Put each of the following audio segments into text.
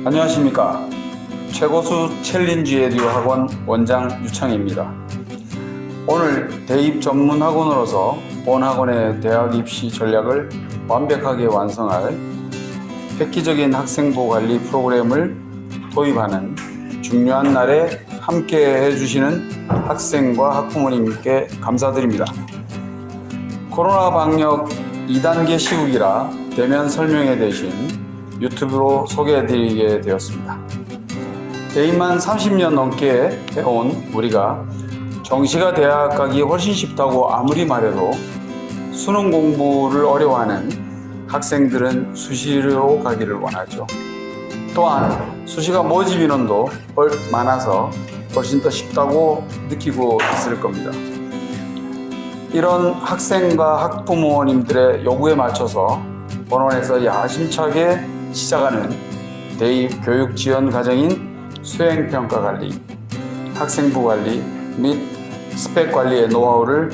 안녕하십니까. 최고수 챌린지 에듀 학원 원장 유창입니다. 오늘 대입 전문 학원으로서 본 학원의 대학 입시 전략을 완벽하게 완성할 획기적인 학생부 관리 프로그램을 도입하는 중요한 날에 함께 해주시는 학생과 학부모님께 감사드립니다. 코로나 방역 2단계 시국이라 대면 설명회 대신 유튜브로 소개해드리게 되었습니다. 대입만 30년 넘게 해온 우리가 정시가 대학 가기 훨씬 쉽다고 아무리 말해도 수능 공부를 어려워하는 학생들은 수시로 가기를 원하죠. 또한 수시가 모집 인원도 많아서 훨씬 더 쉽다고 느끼고 있을 겁니다. 이런 학생과 학부모님들의 요구에 맞춰서 본원에서 야심차게 시작하는 대입 교육 지원 과정인 수행평가관리, 학생부 관리 및 스펙 관리의 노하우를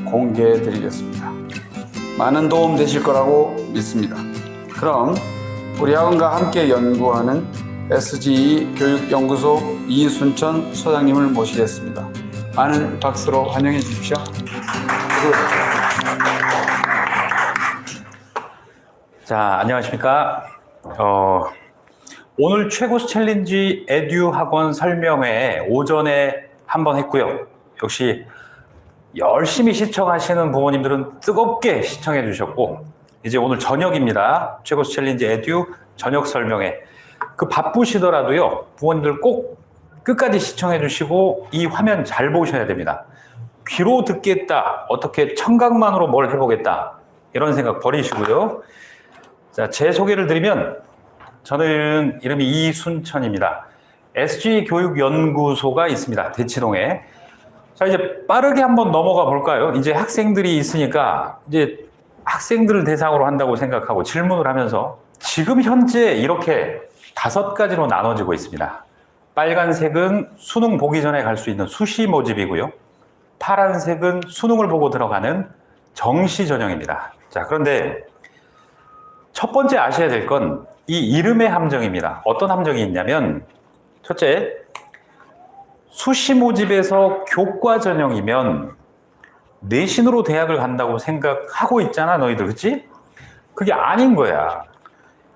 공개해 드리겠습니다. 많은 도움 되실 거라고 믿습니다. 그럼 우리 학원과 함께 연구하는 SGE 교육연구소 이순천 소장님을 모시겠습니다. 많은 박수로 환영해 주십시오. 자, 안녕하십니까. 오늘 최고수 챌린지 에듀 학원 설명회 오전에 한번 했고요. 역시 열심히 시청하시는 부모님들은 뜨겁게 시청해 주셨고, 이제 오늘 저녁입니다. 최고수 챌린지 에듀 저녁 설명회. 그 바쁘시더라도요, 부모님들 꼭 끝까지 시청해 주시고 이 화면 잘 보셔야 됩니다. 귀로 듣겠다, 어떻게 청각만으로 뭘 해보겠다, 이런 생각 버리시고요. 자, 제 소개를 드리면 저는 이름이 이순천입니다. SG 교육연구소가 있습니다. 대치동에. 자, 이제 빠르게 한번 넘어가 볼까요? 이제 학생들이 있으니까 이제 학생들을 대상으로 한다고 생각하고 질문을 하면서 지금 현재 이렇게 5가지로 나눠지고 있습니다. 빨간색은 수능 보기 전에 갈 수 있는 수시 모집이고요. 파란색은 수능을 보고 들어가는 정시 전형입니다. 자, 그런데 첫 번째 아셔야 될 건 이 이름의 함정입니다. 어떤 함정이 있냐면, 첫째, 수시 모집에서 교과 전형이면 내신으로 대학을 간다고 생각하고 있잖아, 너희들, 그치? 그게 아닌 거야.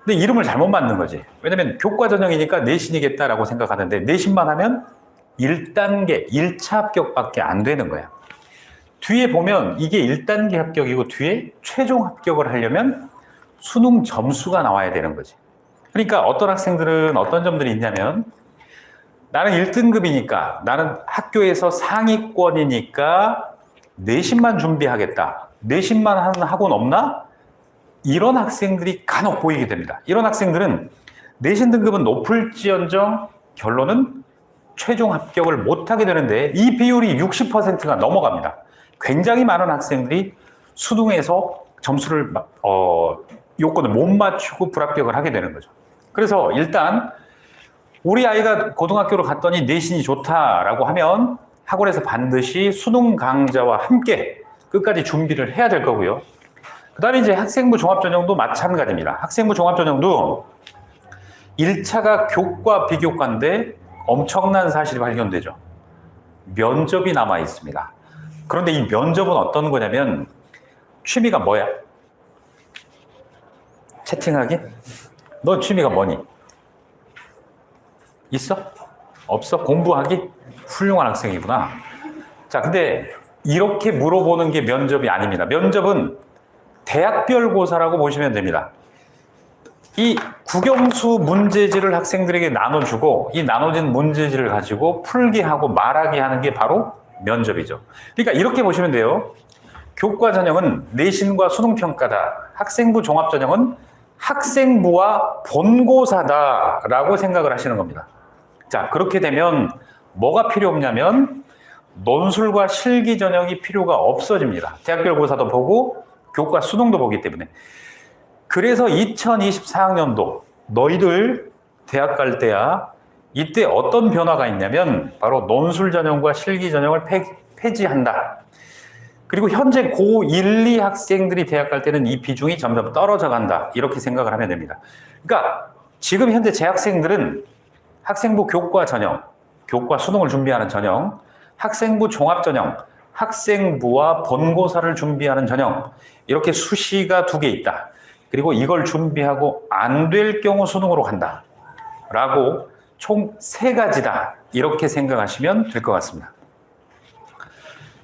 근데 이름을 잘못 만든 거지. 왜냐면 교과 전형이니까 내신이겠다라고 생각하는데 내신만 하면 1단계, 1차 합격밖에 안 되는 거야. 뒤에 보면 이게 1단계 합격이고 뒤에 최종 합격을 하려면 수능 점수가 나와야 되는 거지. 그러니까 어떤 학생들은 어떤 점들이 있냐면, 나는 1등급이니까, 나는 학교에서 상위권이니까 내신만 준비하겠다. 내신만 하는 학원 없나? 이런 학생들이 간혹 보이게 됩니다. 이런 학생들은 내신 등급은 높을지언정 결론은 최종 합격을 못하게 되는데 이 비율이 60%가 넘어갑니다. 굉장히 많은 학생들이 수능에서 점수를 요건을 못 맞추고 불합격을 하게 되는 거죠. 그래서 일단 우리 아이가 고등학교를 갔더니 내신이 좋다라고 하면 학원에서 반드시 수능 강좌와 함께 끝까지 준비를 해야 될 거고요. 그 다음에 이제 학생부 종합전형도 마찬가지입니다. 학생부 종합전형도 1차가 교과 비교과인데 엄청난 사실이 발견되죠. 면접이 남아 있습니다. 그런데 이 면접은 어떤 거냐면, 취미가 뭐야? 채팅하기? 너 취미가 뭐니? 있어? 없어? 공부하기? 훌륭한 학생이구나. 자, 근데 이렇게 물어보는 게 면접이 아닙니다. 면접은 대학별 고사라고 보시면 됩니다. 이 국영수 문제지를 학생들에게 나눠주고 이 나눠진 문제지를 가지고 풀게 하고 말하게 하는 게 바로 면접이죠. 그러니까 이렇게 보시면 돼요. 교과 전형은 내신과 수능평가다. 학생부 종합전형은 학생부와 본고사다라고 생각을 하시는 겁니다. 자, 그렇게 되면 뭐가 필요 없냐면 논술과 실기 전형이 필요가 없어집니다. 대학별 고사도 보고 교과 수능도 보기 때문에. 그래서 2024학년도 너희들 대학 갈 때야 이때 어떤 변화가 있냐면 바로 논술 전형과 실기 전형을 폐지한다. 그리고 현재 고1, 2 학생들이 대학 갈 때는 이 비중이 점점 떨어져 간다. 이렇게 생각을 하면 됩니다. 그러니까 지금 현재 재학생들은 학생부 교과 전형, 교과 수능을 준비하는 전형, 학생부 종합 전형, 학생부와 본고사를 준비하는 전형, 이렇게 수시가 2개 있다. 그리고 이걸 준비하고 안 될 경우 수능으로 간다. 라고 총 3가지다. 이렇게 생각하시면 될 것 같습니다.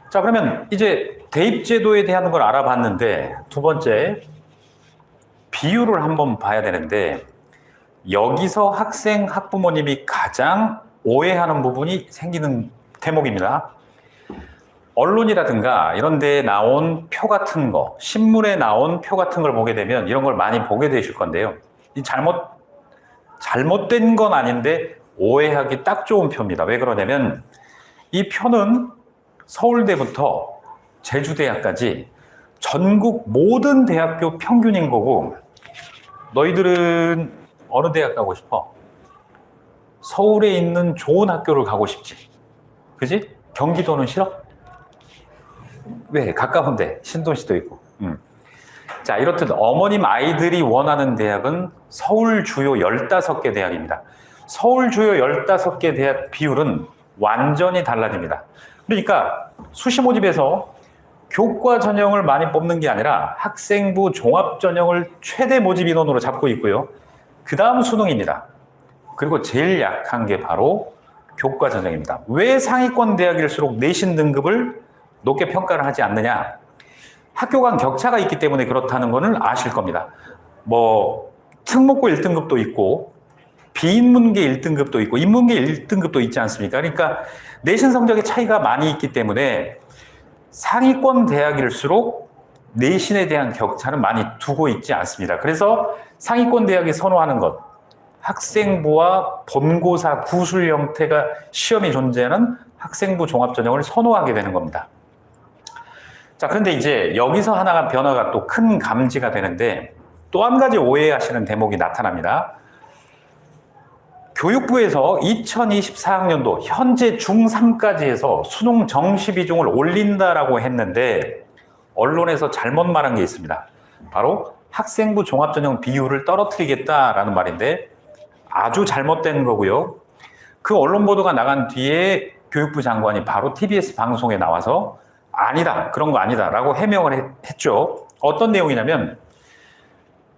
자, 그러면 이제 대입제도에 대한 걸 알아봤는데, 두 번째, 비율을 한번 봐야 되는데, 여기서 학생, 학부모님이 가장 오해하는 부분이 생기는 대목입니다. 언론이라든가 이런 데에 나온 표 같은 거, 신문에 나온 표 같은 걸 보게 되면 이런 걸 많이 보게 되실 건데요. 이 잘못된 건 아닌데 오해하기 딱 좋은 표입니다. 왜 그러냐면 이 표는 서울대부터 제주대학까지 전국 모든 대학교 평균인 거고, 너희들은 어느 대학 가고 싶어? 서울에 있는 좋은 학교를 가고 싶지. 그지? 경기도는 싫어? 왜? 가까운데 신도시도 있고. 자, 이렇듯 어머님 아이들이 원하는 대학은 서울 주요 15개 대학입니다. 서울 주요 15개 대학 비율은 완전히 달라집니다. 그러니까 수시 모집에서 교과 전형을 많이 뽑는 게 아니라 학생부 종합 전형을 최대 모집 인원으로 잡고 있고요. 그 다음 수능입니다. 그리고 제일 약한 게 바로 교과 전형입니다. 왜 상위권 대학일수록 내신 등급을 높게 평가를 하지 않느냐? 학교 간 격차가 있기 때문에 그렇다는 거는 아실 겁니다. 뭐 특목고 1등급도 있고 비인문계 1등급도 있고 인문계 1등급도 있지 않습니까? 그러니까 내신 성적의 차이가 많이 있기 때문에 상위권 대학일수록 내신에 대한 격차는 많이 두고 있지 않습니다. 그래서 상위권 대학이 선호하는 것, 학생부와 본고사 구술 형태가 시험이 존재하는 학생부 종합전형을 선호하게 되는 겁니다. 자, 그런데 이제 여기서 하나가 변화가 또 큰 감지가 되는데 또 한 가지 오해하시는 대목이 나타납니다. 교육부에서 2024학년도 현재 중3까지 해서 수능 정시 비중을 올린다라고 했는데 언론에서 잘못 말한 게 있습니다. 바로 학생부 종합전형 비율을 떨어뜨리겠다라는 말인데 아주 잘못된 거고요. 그 언론 보도가 나간 뒤에 교육부 장관이 바로 TBS 방송에 나와서 아니다, 그런 거 아니다 라고 해명을 했죠. 어떤 내용이냐면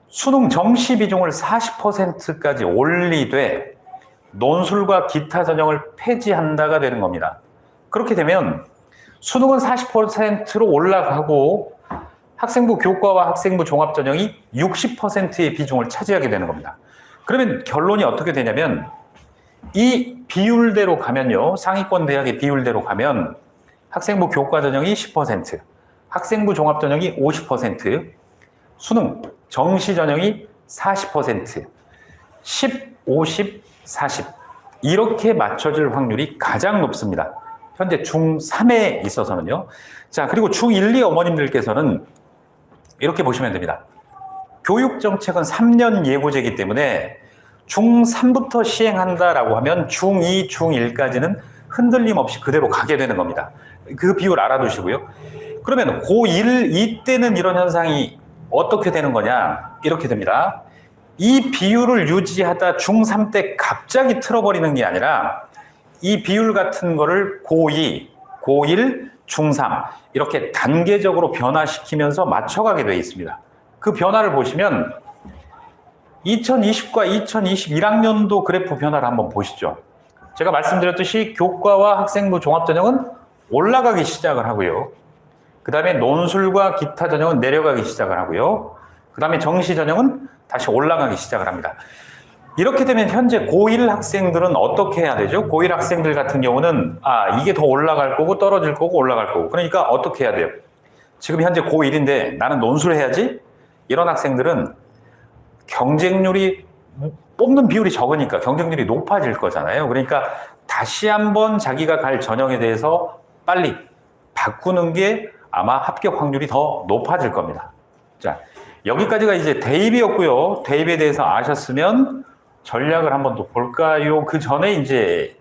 수능 정시 비중을 40%까지 올리되 논술과 기타 전형을 폐지한다가 되는 겁니다. 그렇게 되면 수능은 40%로 올라가고 학생부 교과와 학생부 종합 전형이 60%의 비중을 차지하게 되는 겁니다. 그러면 결론이 어떻게 되냐면 이 비율대로 가면요, 상위권 대학의 비율대로 가면 학생부 교과 전형이 10%, 학생부 종합 전형이 50%, 수능 정시 전형이 40%, 10, 50, 40 이렇게 맞춰질 확률이 가장 높습니다. 현재 중3에 있어서는요. 자, 그리고 중1, 2 어머님들께서는 이렇게 보시면 됩니다. 교육정책은 3년 예고제이기 때문에 중3부터 시행한다라고 하면 중2, 중1까지는 흔들림 없이 그대로 가게 되는 겁니다. 그 비율 알아두시고요. 그러면 고1, 이때는 이런 현상이 어떻게 되는 거냐? 이렇게 됩니다. 이 비율을 유지하다 중3 때 갑자기 틀어버리는 게 아니라 이 비율 같은 거를 고2, 고1, 중3 이렇게 단계적으로 변화시키면서 맞춰가게 되어 있습니다. 그 변화를 보시면 2020과 2021학년도 그래프 변화를 한번 보시죠. 제가 말씀드렸듯이 교과와 학생부 종합전형은 올라가기 시작을 하고요. 그 다음에 논술과 기타 전형은 내려가기 시작을 하고요. 그 다음에 정시 전형은 다시 올라가기 시작을 합니다. 이렇게 되면 현재 고1 학생들은 어떻게 해야 되죠? 고1 학생들 같은 경우는 이게 더 올라갈 거고 떨어질 거고 올라갈 거고, 그러니까 어떻게 해야 돼요? 지금 현재 고1인데 나는 논술 해야지? 이런 학생들은 경쟁률이 뽑는 비율이 적으니까 경쟁률이 높아질 거잖아요. 그러니까 다시 한번 자기가 갈 전형에 대해서 빨리 바꾸는 게 아마 합격 확률이 더 높아질 겁니다. 자, 여기까지가 이제 대입이었고요. 대입에 대해서 아셨으면 전략을 한번 더 볼까요? 그 전에 이제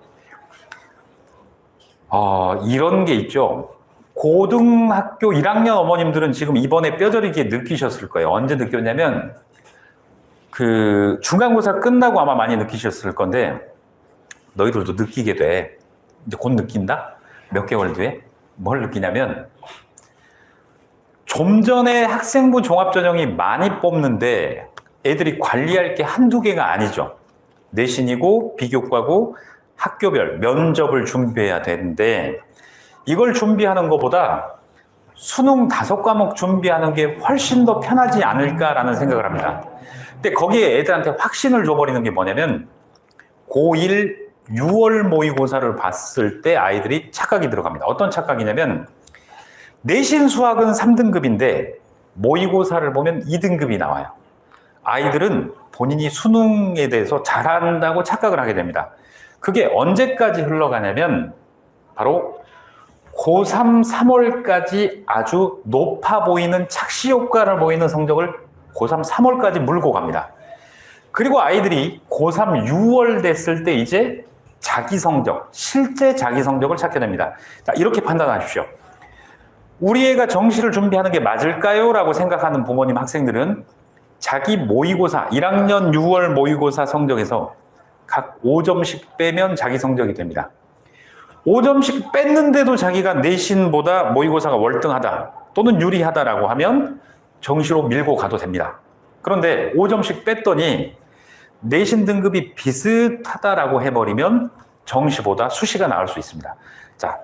이런 게 있죠. 고등학교 1학년 어머님들은 지금 이번에 뼈저리게 느끼셨을 거예요. 언제 느꼈냐면 그 중간고사 끝나고 아마 많이 느끼셨을 건데 너희들도 느끼게 돼. 이제 곧 느낀다? 몇 개월 뒤에? 뭘 느끼냐면 좀 전에 학생부 종합전형이 많이 뽑는데 애들이 관리할 게 한두 개가 아니죠. 내신이고 비교과고 학교별 면접을 준비해야 되는데 이걸 준비하는 것보다 수능 5과목 준비하는 게 훨씬 더 편하지 않을까라는 생각을 합니다. 근데 거기에 애들한테 확신을 줘버리는 게 뭐냐면 고1 6월 모의고사를 봤을 때 아이들이 착각이 들어갑니다. 어떤 착각이냐면 내신 수학은 3등급인데 모의고사를 보면 2등급이 나와요. 아이들은 본인이 수능에 대해서 잘한다고 착각을 하게 됩니다. 그게 언제까지 흘러가냐면 바로 고3 3월까지 아주 높아 보이는 착시 효과를 보이는 성적을 고3 3월까지 물고 갑니다. 그리고 아이들이 고3 6월 됐을 때 이제 자기 성적, 실제 자기 성적을 찾게 됩니다. 자, 이렇게 판단하십시오. 우리 애가 정시를 준비하는 게 맞을까요? 라고 생각하는 부모님, 학생들은 자기 모의고사, 1학년 6월 모의고사 성적에서 각 5점씩 빼면 자기 성적이 됩니다. 5점씩 뺐는데도 자기가 내신보다 모의고사가 월등하다 또는 유리하다라고 하면 정시로 밀고 가도 됩니다. 그런데 5점씩 뺐더니 내신 등급이 비슷하다라고 해버리면 정시보다 수시가 나올 수 있습니다. 자,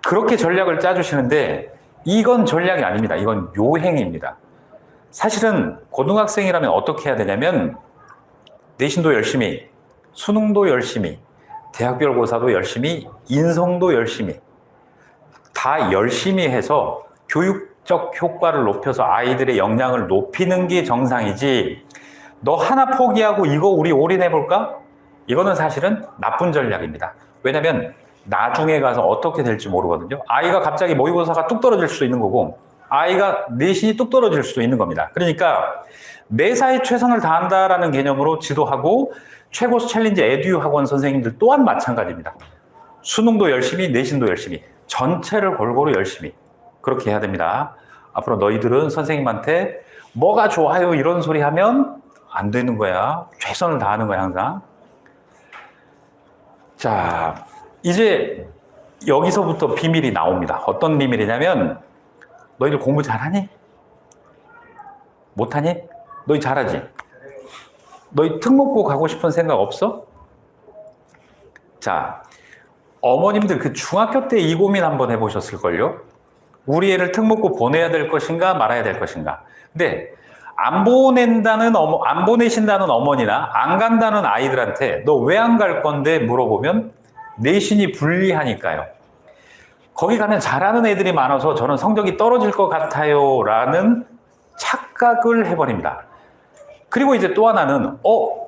그렇게 전략을 짜주시는데 이건 전략이 아닙니다. 이건 요행입니다. 사실은 고등학생이라면 어떻게 해야 되냐면 내신도 열심히, 수능도 열심히, 대학별 고사도 열심히, 인성도 열심히 다 열심히 해서 교육적 효과를 높여서 아이들의 역량을 높이는 게 정상이지 너 하나 포기하고 이거 우리 올인해볼까? 이거는 사실은 나쁜 전략입니다. 왜냐면 나중에 가서 어떻게 될지 모르거든요. 아이가 갑자기 모의고사가 뚝 떨어질 수도 있는 거고 아이가 내신이 뚝 떨어질 수도 있는 겁니다. 그러니까 매사에 최선을 다한다라는 개념으로 지도하고 최고수 챌린지 에듀 학원 선생님들 또한 마찬가지입니다. 수능도 열심히, 내신도 열심히, 전체를 골고루 열심히 그렇게 해야 됩니다. 앞으로 너희들은 선생님한테 뭐가 좋아요 이런 소리 하면 안 되는 거야. 최선을 다하는 거야 항상. 자, 이제 여기서부터 비밀이 나옵니다. 어떤 비밀이냐면 너희들 공부 잘하니? 못하니? 너희 잘하지? 너희 특목고 가고 싶은 생각 없어? 자, 어머님들 그 중학교 때 이 고민 한번 해보셨을걸요? 우리 애를 특목고 보내야 될 것인가 말아야 될 것인가. 근데 안 보내신다는 어머니나 안 간다는 아이들한테 너 왜 안 갈 건데 물어보면 내신이 불리하니까요. 거기 가면 잘하는 애들이 많아서 저는 성적이 떨어질 것 같아요 라는 착각을 해버립니다. 그리고 이제 또 하나는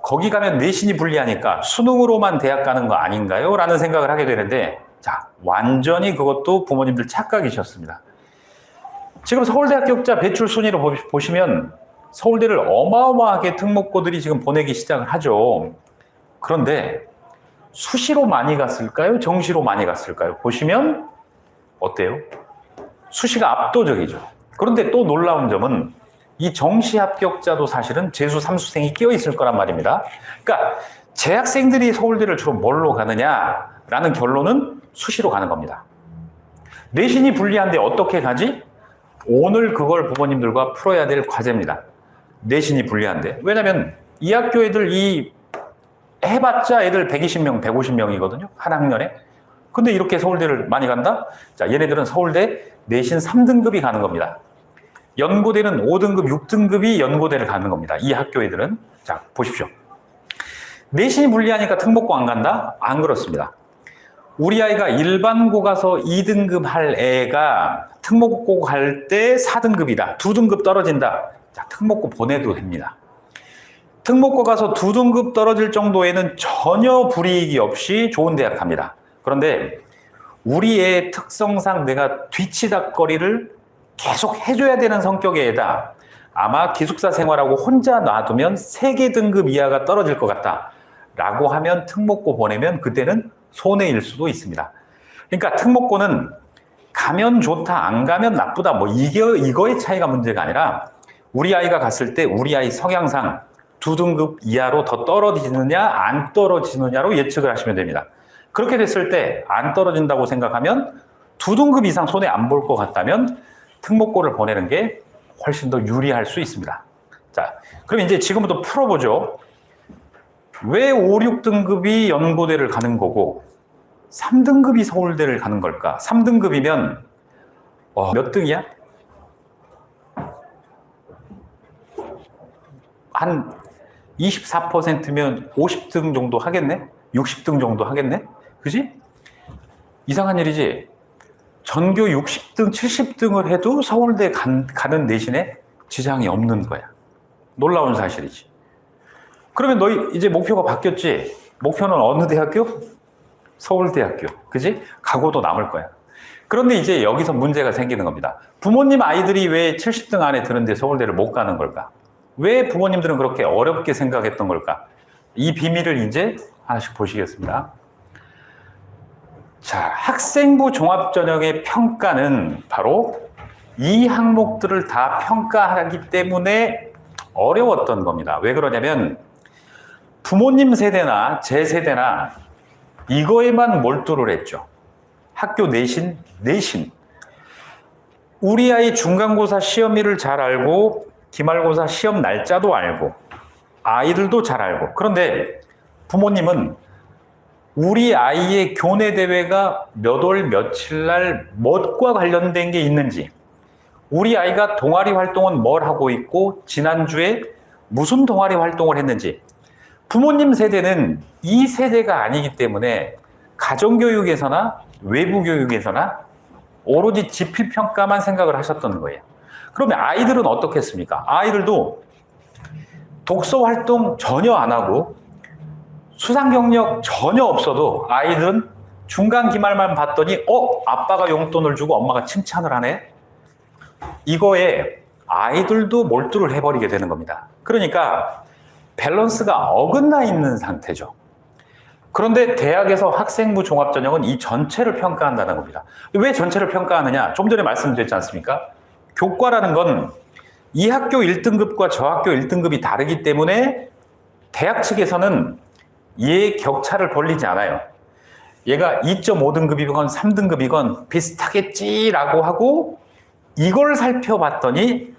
거기 가면 내신이 불리하니까 수능으로만 대학 가는 거 아닌가요? 라는 생각을 하게 되는데 자, 완전히 그것도 부모님들 착각이셨습니다. 지금 서울대 합격자 배출 순위를 보시면 서울대를 어마어마하게 특목고들이 지금 보내기 시작을 하죠. 그런데 수시로 많이 갔을까요? 정시로 많이 갔을까요? 보시면 어때요? 수시가 압도적이죠. 그런데 또 놀라운 점은 이 정시 합격자도 사실은 재수 3수생이 끼어 있을 거란 말입니다. 그러니까 재학생들이 서울대를 주로 뭘로 가느냐라는 결론은 수시로 가는 겁니다. 내신이 불리한데 어떻게 가지? 오늘 그걸 부모님들과 풀어야 될 과제입니다. 내신이 불리한데. 왜냐면 이 학교 애들 해봤자 애들 120명, 150명이거든요. 한 학년에. 근데 이렇게 서울대를 많이 간다? 자, 얘네들은 서울대 내신 3등급이 가는 겁니다. 연고대는 5등급, 6등급이 연고대를 가는 겁니다. 이 학교 애들은. 자, 보십시오. 내신이 불리하니까 특목고 안 간다? 안 그렇습니다. 우리 아이가 일반고 가서 2등급 할 애가 특목고 갈 때 4등급이다. 2등급 떨어진다. 자, 특목고 보내도 됩니다. 특목고 가서 2등급 떨어질 정도에는 전혀 불이익이 없이 좋은 대학 갑니다. 그런데 우리 애 특성상 내가 뒤치다거리를 계속 해줘야 되는 성격의 애다. 아마 기숙사 생활하고 혼자 놔두면 3개 등급 이하가 떨어질 것 같다. 라고 하면 특목고 보내면 그때는 손해일 수도 있습니다. 그러니까 특목고는 가면 좋다, 안 가면 나쁘다. 뭐 이거의 차이가 문제가 아니라 우리 아이가 갔을 때 우리 아이 성향상 두 등급 이하로 더 떨어지느냐 안 떨어지느냐로 예측을 하시면 됩니다. 그렇게 됐을 때 안 떨어진다고 생각하면 두 등급 이상 손해 안 볼 것 같다면 특목고를 보내는 게 훨씬 더 유리할 수 있습니다. 자, 그럼 이제 지금부터 풀어보죠. 왜 5, 6등급이 연고대를 가는 거고 3등급이 서울대를 가는 걸까? 3등급이면 몇 등이야? 한 24%면 50등 정도 하겠네? 60등 정도 하겠네? 그지? 이상한 일이지? 전교 60등, 70등을 해도 서울대 가는 대신에 지장이 없는 거야. 놀라운 사실이지. 그러면 너희 이제 목표가 바뀌었지? 목표는 어느 대학교? 서울대학교. 그지? 각오도 남을 거야. 그런데 이제 여기서 문제가 생기는 겁니다. 부모님 아이들이 왜 70등 안에 드는데 서울대를 못 가는 걸까? 왜 부모님들은 그렇게 어렵게 생각했던 걸까? 이 비밀을 이제 하나씩 보시겠습니다. 자, 학생부 종합전형의 평가는 바로 이 항목들을 다 평가하기 때문에 어려웠던 겁니다. 왜 그러냐면 부모님 세대나 제 세대나 이거에만 몰두를 했죠. 학교 내신. 우리 아이 중간고사 시험일을 잘 알고 기말고사 시험 날짜도 알고 아이들도 잘 알고, 그런데 부모님은 우리 아이의 교내 대회가 몇 월 며칠 날 무엇과 관련된 게 있는지, 우리 아이가 동아리 활동은 뭘 하고 있고 지난주에 무슨 동아리 활동을 했는지, 부모님 세대는 이 세대가 아니기 때문에 가정교육에서나 외부 교육에서나 오로지 지필평가만 생각을 하셨던 거예요. 그러면 아이들은 어떻겠습니까? 아이들도 독서 활동 전혀 안 하고 수상 경력 전혀 없어도 아이들은 중간 기말만 봤더니 아빠가 용돈을 주고 엄마가 칭찬을 하네? 이거에 아이들도 몰두를 해버리게 되는 겁니다. 그러니까 밸런스가 어긋나 있는 상태죠. 그런데 대학에서 학생부 종합전형은 이 전체를 평가한다는 겁니다. 왜 전체를 평가하느냐? 좀 전에 말씀드렸지 않습니까? 교과라는 건 이 학교 1등급과 저 학교 1등급이 다르기 때문에 대학 측에서는 얘의 격차를 벌리지 않아요. 얘가 2.5등급이건 3등급이건 비슷하겠지라고 하고 이걸 살펴봤더니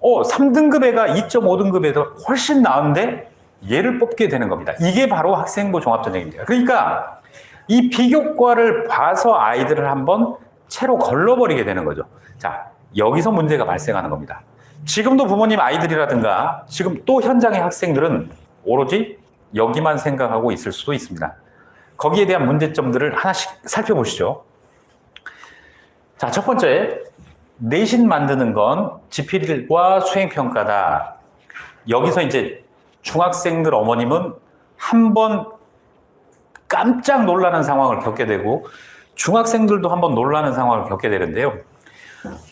3등급 애가 2.5등급에도 훨씬 나은데 얘를 뽑게 되는 겁니다. 이게 바로 학생부 종합전형입니다. 그러니까 이 비교과를 봐서 아이들을 한번 채로 걸러버리게 되는 거죠. 자, 여기서 문제가 발생하는 겁니다. 지금도 부모님 아이들이라든가 지금 또 현장의 학생들은 오로지 여기만 생각하고 있을 수도 있습니다. 거기에 대한 문제점들을 하나씩 살펴보시죠. 자, 첫 번째, 내신 만드는 건 지필과 수행평가다. 여기서 이제 중학생들 어머님은 한번 깜짝 놀라는 상황을 겪게 되고 중학생들도 한번 놀라는 상황을 겪게 되는데요.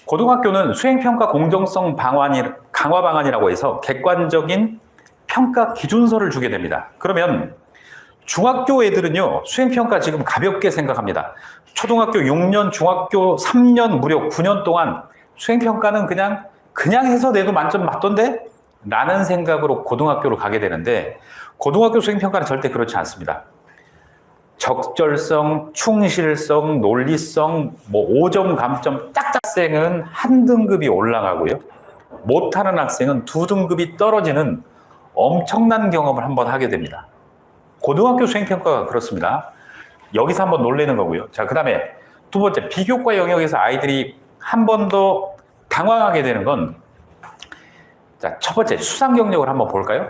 고등학교는 수행평가 공정성 강화 방안이라고 해서 객관적인 평가 기준서를 주게 됩니다. 그러면 중학교 애들은요, 수행평가 지금 가볍게 생각합니다. 초등학교 6년, 중학교 3년, 무려 9년 동안 수행평가는 그냥 해서 내도 만점 맞던데? 라는 생각으로 고등학교로 가게 되는데, 고등학교 수행평가는 절대 그렇지 않습니다. 적절성, 충실성, 논리성, 5점 감점, 학생은 한 등급이 올라가고요. 못하는 학생은 2등급이 떨어지는 엄청난 경험을 한번 하게 됩니다. 고등학교 수행평가가 그렇습니다. 여기서 한번 놀라는 거고요. 자, 그 다음에 두 번째, 비교과 영역에서 아이들이 한 번 더 당황하게 되는 건, 자, 첫 번째, 수상 경력을 한번 볼까요?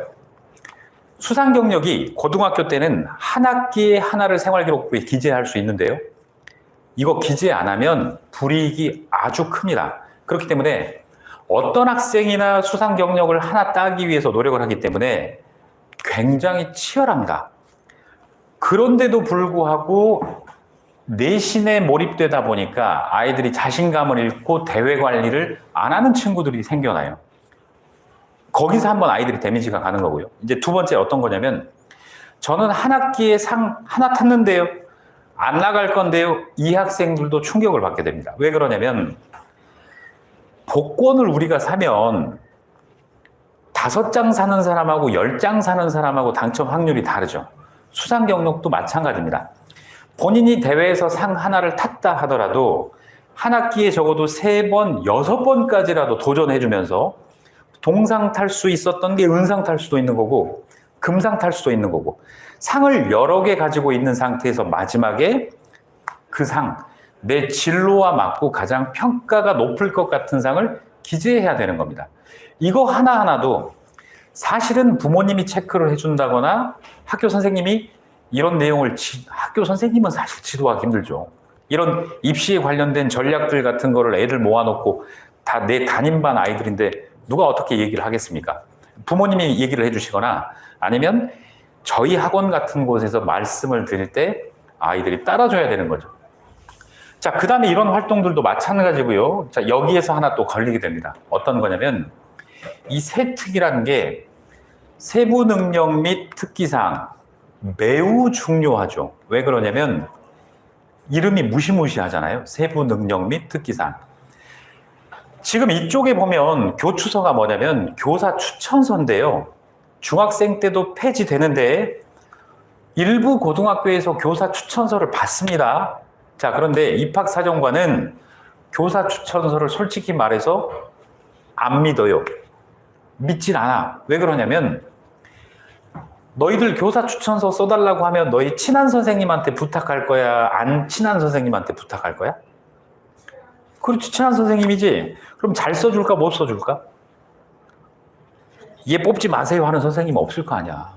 수상 경력이 고등학교 때는 한 학기에 하나를 생활기록부에 기재할 수 있는데요. 이거 기재 안 하면 불이익이 아주 큽니다. 그렇기 때문에 어떤 학생이나 수상 경력을 하나 따기 위해서 노력을 하기 때문에 굉장히 치열합니다. 그런데도 불구하고 내신에 몰입되다 보니까 아이들이 자신감을 잃고 대회 관리를 안 하는 친구들이 생겨나요. 거기서 한번 아이들이 데미지가 가는 거고요. 이제 두 번째 어떤 거냐면, 저는 한 학기에 상 하나 탔는데요, 안 나갈 건데요, 이 학생들도 충격을 받게 됩니다. 왜 그러냐면 복권을 우리가 사면 5장 사는 사람하고 10장 사는 사람하고 당첨 확률이 다르죠. 수상 경력도 마찬가지입니다. 본인이 대회에서 상 하나를 탔다 하더라도 한 학기에 적어도 3번, 6번까지라도 도전해주면서 동상 탈 수 있었던 게 은상 탈 수도 있는 거고 금상 탈 수도 있는 거고 상을 여러 개 가지고 있는 상태에서 마지막에 그 상, 내 진로와 맞고 가장 평가가 높을 것 같은 상을 기재해야 되는 겁니다. 이거 하나하나도 사실은 부모님이 체크를 해준다거나 학교 선생님이 이런 내용을 학교 선생님은 사실 지도하기 힘들죠. 이런 입시에 관련된 전략들 같은 거를 애들 모아놓고 다 내 담임반 아이들인데 누가 어떻게 얘기를 하겠습니까? 부모님이 얘기를 해주시거나 아니면 저희 학원 같은 곳에서 말씀을 드릴 때 아이들이 따라줘야 되는 거죠. 자, 그 다음에 이런 활동들도 마찬가지고요. 자, 여기에서 하나 또 걸리게 됩니다. 어떤 거냐면 이 세특이라는 게 세부 능력 및 특기사항 매우 중요하죠. 왜 그러냐면 이름이 무시무시하잖아요. 세부 능력 및 특기사항. 지금 이쪽에 보면 교추서가 뭐냐면 교사 추천서인데요. 중학생 때도 폐지되는데 일부 고등학교에서 교사 추천서를 받습니다. 자, 그런데 입학사정관은 교사 추천서를 솔직히 말해서 안 믿어요. 믿진 않아. 왜 그러냐면 너희들 교사 추천서 써달라고 하면 너희 친한 선생님한테 부탁할 거야? 안 친한 선생님한테 부탁할 거야? 그렇지, 친한 선생님이지. 그럼 잘 써줄까 못 써줄까? 얘 뽑지 마세요 하는 선생님 없을 거 아니야.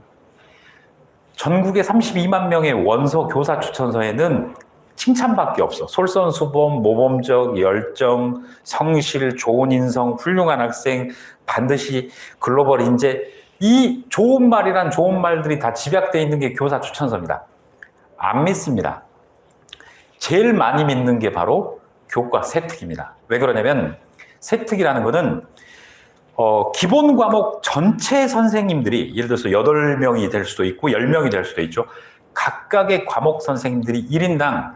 전국에 32만 명의 원서 교사 추천서에는 칭찬밖에 없어. 솔선수범, 모범적, 열정, 성실, 좋은 인성, 훌륭한 학생, 반드시 글로벌 인재. 이 좋은 말이란 좋은 말들이 다 집약되어 있는 게 교사 추천서입니다. 안 믿습니다. 제일 많이 믿는 게 바로 교과 세특입니다. 왜 그러냐면 세특이라는 거는 기본 과목 전체 선생님들이 예를 들어서 8명이 될 수도 있고 10명이 될 수도 있죠. 각각의 과목 선생님들이 1인당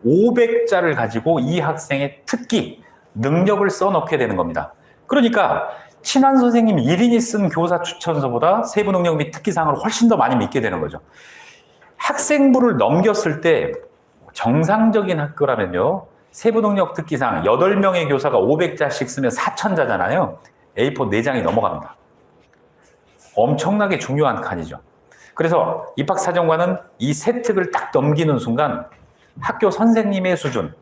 500자를 가지고 이 학생의 특기, 능력을 써넣게 되는 겁니다. 그러니까 친한 선생님 1인이 쓴 교사 추천서보다 세부 능력 및 특기사항을 훨씬 더 많이 믿게 되는 거죠. 학생부를 넘겼을 때 정상적인 학교라면요. 세부 능력 특기사항 8명의 교사가 500자씩 쓰면 4,000자잖아요. A4 4장이 넘어갑니다. 엄청나게 중요한 칸이죠. 그래서 입학사정관은 이 세특을 딱 넘기는 순간 학교 선생님의 수준,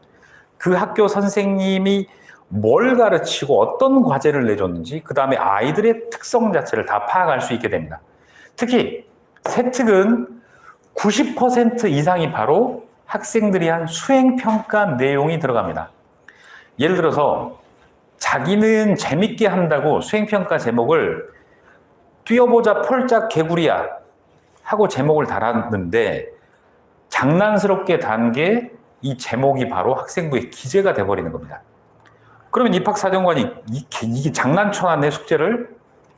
그 학교 선생님이 뭘 가르치고 어떤 과제를 내줬는지 그 다음에 아이들의 특성 자체를 다 파악할 수 있게 됩니다. 특히 세특은 90% 이상이 바로 학생들이 한 수행평가 내용이 들어갑니다. 예를 들어서 자기는 재밌게 한다고 수행평가 제목을 뛰어보자 폴짝 개구리야 하고 제목을 달았는데 장난스럽게 단 게 이 제목이 바로 학생부의 기재가 돼버리는 겁니다. 그러면 입학사정관이 이게 장난쳐나 내 숙제를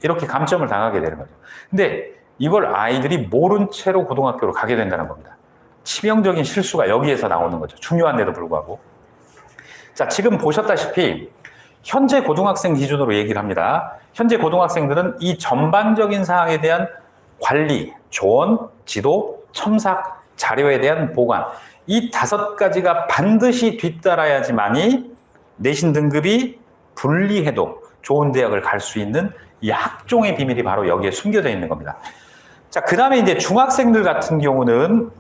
이렇게 감점을 당하게 되는 거죠. 근데 이걸 아이들이 모른 채로 고등학교로 가게 된다는 겁니다. 치명적인 실수가 여기에서 나오는 거죠. 중요한데도 불구하고. 자, 지금 보셨다시피 현재 고등학생 기준으로 얘기를 합니다. 현재 고등학생들은 이 전반적인 사항에 대한 관리, 조언, 지도, 첨삭, 자료에 대한 보관 이 5가지가 반드시 뒤따라야지만이 내신 등급이 불리해도 좋은 대학을 갈 수 있는 이 학종의 비밀이 바로 여기에 숨겨져 있는 겁니다. 자, 그 다음에 이제 중학생들 같은 경우는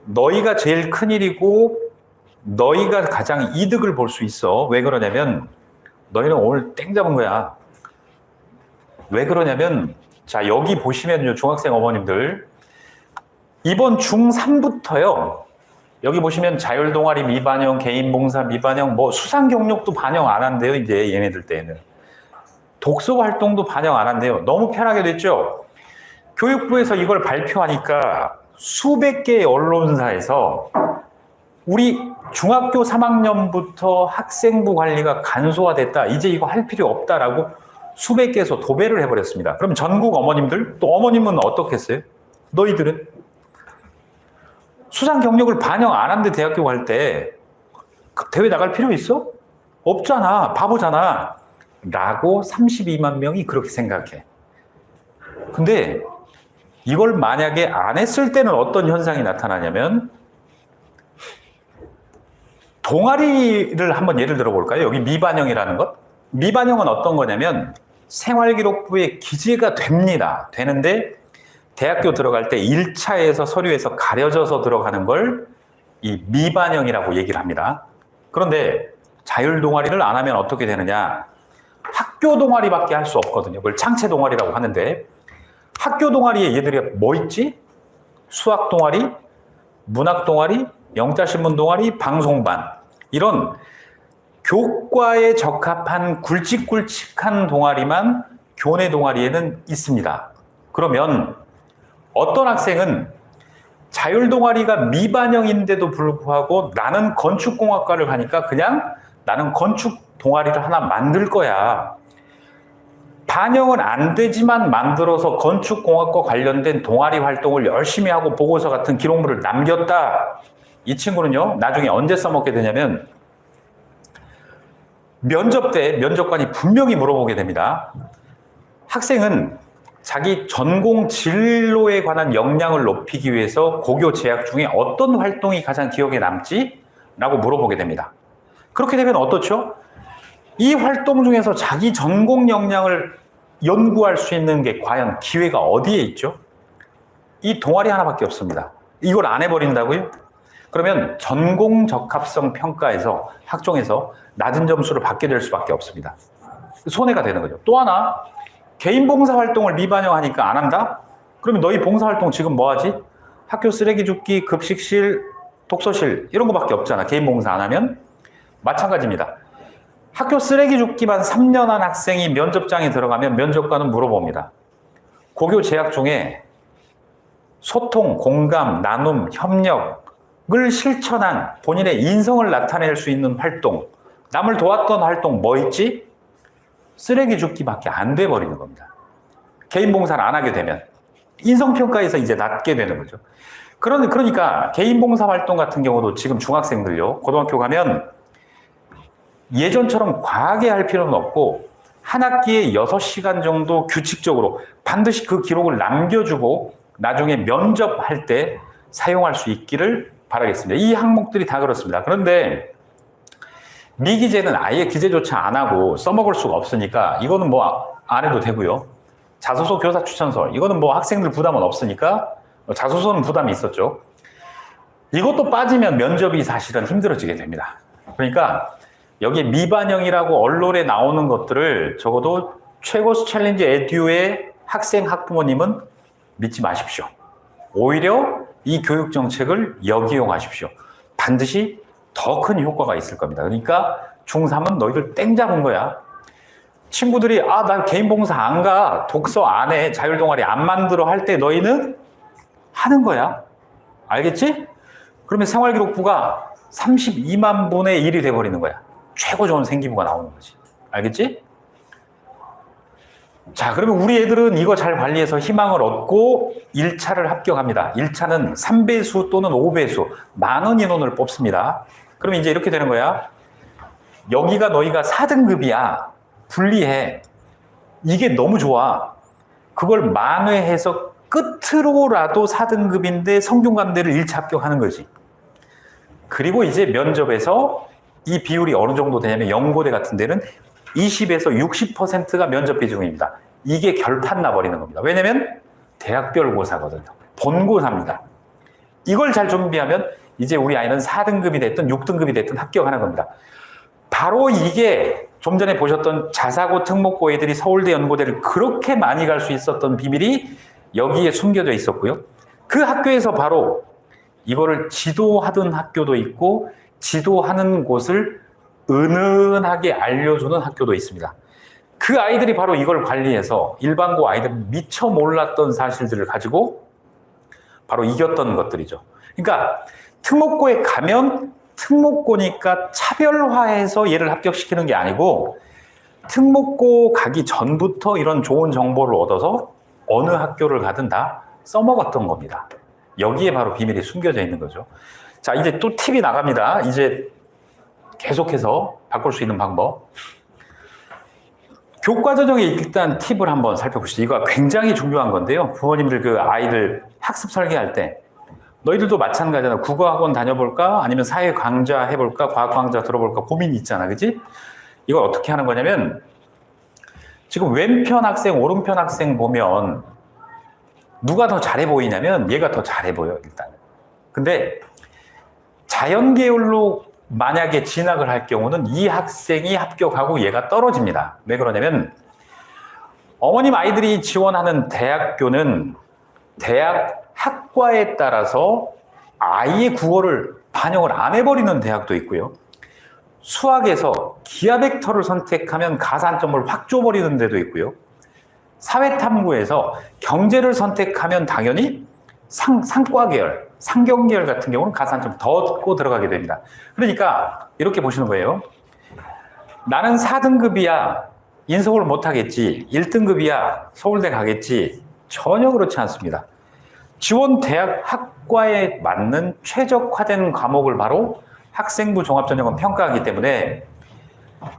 너희가 제일 큰일이고 너희가 가장 이득을 볼 수 있어. 왜 그러냐면 너희는 오늘 땡 잡은 거야. 왜 그러냐면 자, 여기 보시면요, 중학생 어머님들 이번 중3부터요 여기 보시면 자율동아리 미반영, 개인봉사 미반영, 뭐 수상 경력도 반영 안 한대요. 이제 얘네들 때는 독서 활동도 반영 안 한대요. 너무 편하게 됐죠. 교육부에서 이걸 발표하니까 수백 개의 언론사에서 우리 중학교 3학년부터 학생부 관리가 간소화됐다. 이제 이거 할 필요 없다라고 수백 개에서 도배를 해버렸습니다. 그럼 전국 어머님들, 또 어머님은 어떻겠어요? 너희들은? 수상 경력을 반영 안 한데 대학교 갈 때 대회 나갈 필요 있어? 없잖아. 바보잖아. 라고 32만 명이 그렇게 생각해. 근데 이걸 만약에 안 했을 때는 어떤 현상이 나타나냐면 동아리를 한번 예를 들어 볼까요? 여기 미반영이라는 것. 미반영은 어떤 거냐면 생활기록부에 기재가 됩니다. 되는데 대학교 들어갈 때 1차에서 서류에서 가려져서 들어가는 걸 이 미반영이라고 얘기를 합니다. 그런데 자율 동아리를 안 하면 어떻게 되느냐? 학교 동아리밖에 할 수 없거든요. 그걸 창체 동아리라고 하는데 학교 동아리에 얘들이 뭐 있지? 수학 동아리, 문학 동아리, 영자신문 동아리, 방송반 이런 교과에 적합한 굵직굵직한 동아리만 교내 동아리에는 있습니다. 그러면 어떤 학생은 자율 동아리가 미반영인데도 불구하고 나는 건축공학과를 가니까 그냥 나는 건축 동아리를 하나 만들 거야. 반영은 안 되지만 만들어서 건축공학과 관련된 동아리 활동을 열심히 하고 보고서 같은 기록물을 남겼다. 이 친구는요, 나중에 언제 써먹게 되냐면 면접 때 면접관이 분명히 물어보게 됩니다. 학생은 자기 전공 진로에 관한 역량을 높이기 위해서 고교 재학 중에 어떤 활동이 가장 기억에 남지? 라고 물어보게 됩니다. 그렇게 되면 어떻죠? 이 활동 중에서 자기 전공 역량을 연구할 수 있는 게 과연 기회가 어디에 있죠? 이 동아리 하나밖에 없습니다. 이걸 안 해버린다고요? 그러면 전공 적합성 평가에서 학종에서 낮은 점수를 받게 될 수밖에 없습니다. 손해가 되는 거죠. 또 하나, 개인 봉사활동을 미반영하니까 안 한다? 그러면 너희 봉사활동 지금 뭐 하지? 학교 쓰레기 줍기, 급식실, 독서실 이런 거밖에 없잖아. 개인 봉사 안 하면. 마찬가지입니다. 학교 쓰레기 줍기만 3년 한 학생이 면접장에 들어가면 면접관은 물어봅니다. 고교 재학 중에 소통, 공감, 나눔, 협력을 실천한 본인의 인성을 나타낼 수 있는 활동, 남을 도왔던 활동 뭐 있지? 쓰레기 줍기밖에 안 돼 버리는 겁니다. 개인 봉사를 안 하게 되면 인성평가에서 이제 낮게 되는 거죠. 그러니까 개인 봉사 활동 같은 경우도 지금 중학생들요, 고등학교 가면 예전처럼 과하게 할 필요는 없고 한 학기에 6시간 정도 규칙적으로 반드시 그 기록을 남겨주고 나중에 면접할 때 사용할 수 있기를 바라겠습니다. 이 항목들이 다 그렇습니다. 그런데 미기재는 아예 기재조차 안 하고 써먹을 수가 없으니까 이거는 뭐 안 해도 되고요. 자소서 교사 추천서 이거는 뭐 학생들 부담은 없으니까 자소서는 부담이 있었죠. 이것도 빠지면 면접이 사실은 힘들어지게 됩니다. 그러니까 여기 미반영이라고 언론에 나오는 것들을 적어도 최고수 챌린지 에듀의 학생 학부모님은 믿지 마십시오. 오히려 이 교육 정책을 역이용하십시오. 반드시 더 큰 효과가 있을 겁니다. 그러니까 중3은 너희들 땡 잡은 거야. 친구들이 난 개인 봉사 안 가, 독서 안 해, 자율 동아리 안 만들어 할 때 너희는 하는 거야. 알겠지? 그러면 생활기록부가 32만 분의 1이 돼버리는 거야. 최고 좋은 생기부가 나오는 거지. 알겠지? 자, 그러면 우리 애들은 이거 잘 관리해서 희망을 얻고 1차를 합격합니다. 1차는 3배수 또는 5배수, 많은 인원을 뽑습니다. 그럼 이제 이렇게 되는 거야. 여기가 너희가 4등급이야. 분리해. 이게 너무 좋아. 그걸 만회해서 끝으로라도 4등급인데 성균관대를 1차 합격하는 거지. 그리고 이제 면접에서 이 비율이 어느 정도 되냐면 연고대 같은 데는 20에서 60%가 면접 비중입니다. 이게 결판 나버리는 겁니다. 왜냐면 대학별 고사거든요. 본고사입니다. 이걸 잘 준비하면 이제 우리 아이는 4등급이 됐든 6등급이 됐든 합격하는 겁니다. 바로 이게 좀 전에 보셨던 자사고 특목고 애들이 서울대 연고대를 그렇게 많이 갈 수 있었던 비밀이 여기에 숨겨져 있었고요. 그 학교에서 바로 이거를 지도하던 학교도 있고 지도하는 곳을 은은하게 알려주는 학교도 있습니다. 그 아이들이 바로 이걸 관리해서 일반고 아이들은 미처 몰랐던 사실들을 가지고 바로 이겼던 것들이죠. 그러니까 특목고에 가면 특목고니까 차별화해서 얘를 합격시키는 게 아니고 특목고 가기 전부터 이런 좋은 정보를 얻어서 어느 학교를 가든 다 써먹었던 겁니다. 여기에 바로 비밀이 숨겨져 있는 거죠. 자, 이제 또 팁이 나갑니다. 이제 계속해서 바꿀 수 있는 방법. 교과 전형에 일단 팁을 한번 살펴보시죠. 이거 굉장히 중요한 건데요. 부모님들 그 아이들 학습 설계할 때 너희들도 마찬가지잖아. 국어학원 다녀볼까? 아니면 사회 강좌 해볼까? 과학 강좌 들어볼까? 고민이 있잖아. 그지? 이걸 어떻게 하는 거냐면 지금 왼편 학생, 오른편 학생 보면 누가 더 잘해 보이냐면 얘가 더 잘해 보여, 일단. 근데 자연계열로 만약에 진학을 할 경우는 이 학생이 합격하고 얘가 떨어집니다. 왜 그러냐면 어머님 아이들이 지원하는 대학교는 대학 학과에 따라서 아예 국어를 반영을 안 해버리는 대학도 있고요. 수학에서 기하 벡터를 선택하면 가산점을 확 줘버리는 데도 있고요. 사회탐구에서 경제를 선택하면 당연히 상과 계열, 상경 계열 같은 경우는 가산점 더 얻고 들어가게 됩니다. 그러니까 이렇게 보시는 거예요. 나는 4등급이야. 인서울 못하겠지. 1등급이야. 서울대 가겠지. 전혀 그렇지 않습니다. 지원 대학 학과에 맞는 최적화된 과목을 바로 학생부 종합전형은 평가하기 때문에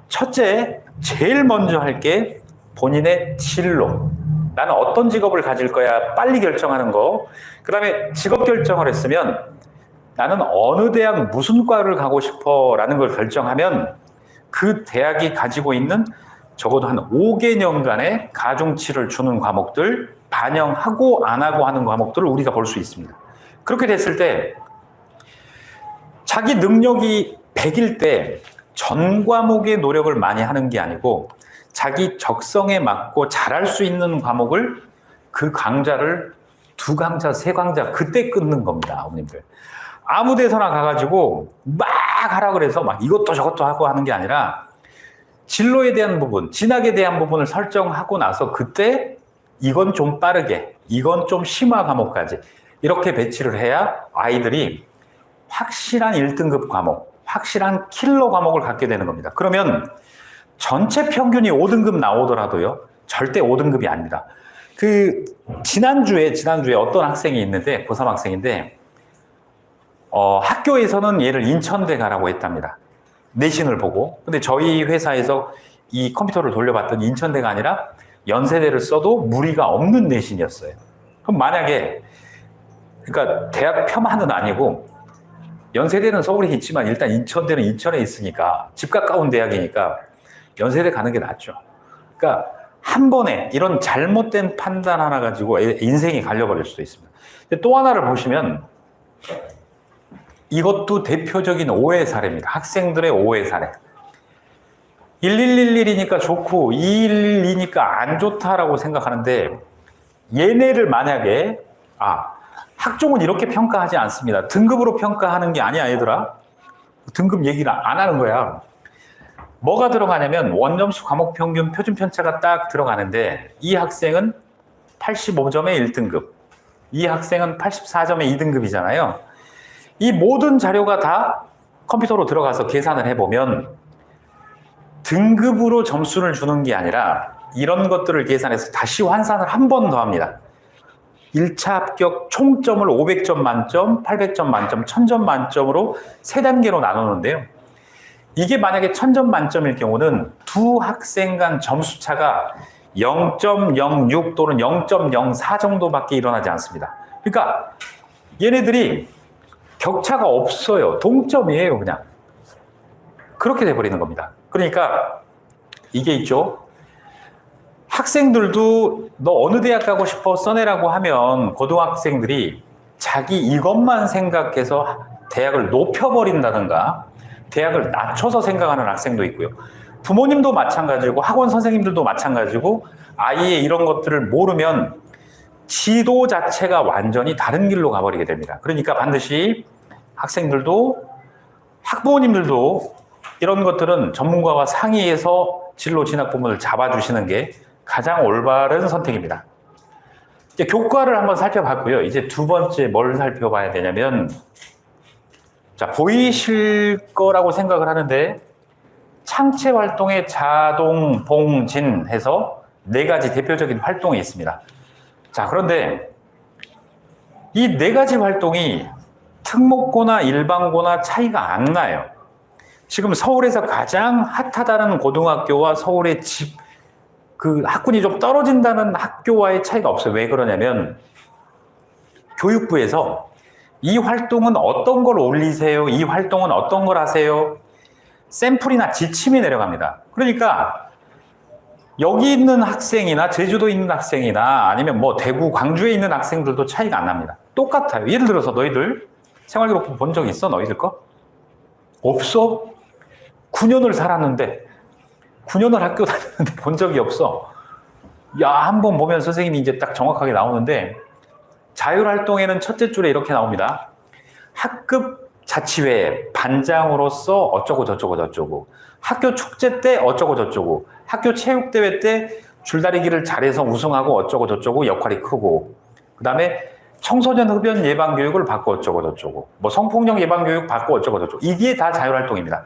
첫째, 제일 먼저 할 게 본인의 진로. 나는 어떤 직업을 가질 거야 빨리 결정하는 거. 그 다음에 직업 결정을 했으면 나는 어느 대학 무슨 과를 가고 싶어 라는 걸 결정하면 그 대학이 가지고 있는 적어도 한 5개년간의 가중치를 주는 과목들, 반영하고 안 하고 하는 과목들을 우리가 볼 수 있습니다. 그렇게 됐을 때 자기 능력이 100일 때 전 과목의 노력을 많이 하는 게 아니고 자기 적성에 맞고 잘할 수 있는 과목을 그 강좌를 2강좌, 3강좌 그때 끊는 겁니다. 어머님들. 아무 데서나 가가지고 막 하라 그래서 막 이것도 저것도 하고 하는 게 아니라 진로에 대한 부분, 진학에 대한 부분을 설정하고 나서 그때 이건 좀 빠르게, 이건 좀 심화 과목까지 이렇게 배치를 해야 아이들이 확실한 1등급 과목, 확실한 킬러 과목을 갖게 되는 겁니다. 그러면 전체 평균이 5등급 나오더라도요, 절대 5등급이 아닙니다. 지난주에 어떤 학생이 있는데, 고3 학생인데, 학교에서는 얘를 인천대 가라고 했답니다. 내신을 보고. 근데 저희 회사에서 이 컴퓨터를 돌려봤더니 인천대가 아니라 연세대를 써도 무리가 없는 내신이었어요. 그럼 만약에, 그러니까 대학 폄하는 아니고, 연세대는 서울에 있지만 일단 인천대는 인천에 있으니까, 집 가까운 대학이니까 연세대 가는 게 낫죠. 그러니까 한 번에 이런 잘못된 판단 하나 가지고 인생이 갈려버릴 수도 있습니다. 또 하나를 보시면 이것도 대표적인 오해 사례입니다. 학생들의 오해 사례. 1111이니까 좋고 212니까 안 좋다라고 생각하는데 얘네를 만약에 학종은 이렇게 평가하지 않습니다. 등급으로 평가하는 게 아니야 얘들아. 등급 얘기를 안 하는 거야. 뭐가 들어가냐면 원점수 과목 평균 표준 편차가 딱 들어가는데 이 학생은 85점의 1등급, 이 학생은 84점의 2등급이잖아요. 이 모든 자료가 다 컴퓨터로 들어가서 계산을 해보면 등급으로 점수를 주는 게 아니라 이런 것들을 계산해서 다시 환산을 한 번 더 합니다. 1차 합격 총점을 500점 만점, 800점 만점, 1000점 만점으로 3단계로 나누는데요. 이게 만약에 1000점 만점일 경우는 두 학생 간 점수 차가 0.06 또는 0.04 정도밖에 일어나지 않습니다. 그러니까 얘네들이 격차가 없어요. 동점이에요, 그냥. 그렇게 돼버리는 겁니다. 그러니까 이게 있죠. 학생들도 너 어느 대학 가고 싶어 써내라고 하면 고등학생들이 자기 이것만 생각해서 대학을 높여버린다든가 대학을 낮춰서 생각하는 학생도 있고요. 부모님도 마찬가지고 학원 선생님들도 마찬가지고 아이의 이런 것들을 모르면 지도 자체가 완전히 다른 길로 가버리게 됩니다. 그러니까 반드시 학생들도 학부모님들도 이런 것들은 전문가와 상의해서 진로 진학 부분을 잡아주시는 게 가장 올바른 선택입니다. 이제 교과를 한번 살펴봤고요. 이제 두 번째 뭘 살펴봐야 되냐면 자, 보이실 거라고 생각을 하는데 창체 활동의 자동 봉진 해서 4가지 대표적인 활동이 있습니다. 자, 그런데 이 4가지 활동이 특목고나 일반고나 차이가 안 나요. 지금 서울에서 가장 핫하다는 고등학교와 서울의 그 학군이 좀 떨어진다는 학교와의 차이가 없어요. 왜 그러냐면 교육부에서 이 활동은 어떤 걸 올리세요? 이 활동은 어떤 걸 하세요? 샘플이나 지침이 내려갑니다. 그러니까 여기 있는 학생이나 제주도에 있는 학생이나 아니면 뭐 대구, 광주에 있는 학생들도 차이가 안 납니다. 똑같아요. 예를 들어서 너희들 생활기록부 본 적 있어? 너희들 거? 없어? 9년을 살았는데 9년을 학교 다녔는데 본 적이 없어. 야, 한번 보면 선생님이 이제 딱 정확하게 나오는데 자율활동에는 첫째 줄에 이렇게 나옵니다. 학급 자치회 반장으로서 어쩌고 저쩌고 저쩌고, 학교 축제 때 어쩌고 저쩌고, 학교 체육대회 때 줄다리기를 잘해서 우승하고 어쩌고 저쩌고 역할이 크고, 그 다음에 청소년 흡연 예방 교육을 받고 어쩌고 저쩌고, 뭐 성폭력 예방 교육 받고 어쩌고 저쩌고, 이게 다 자율활동입니다.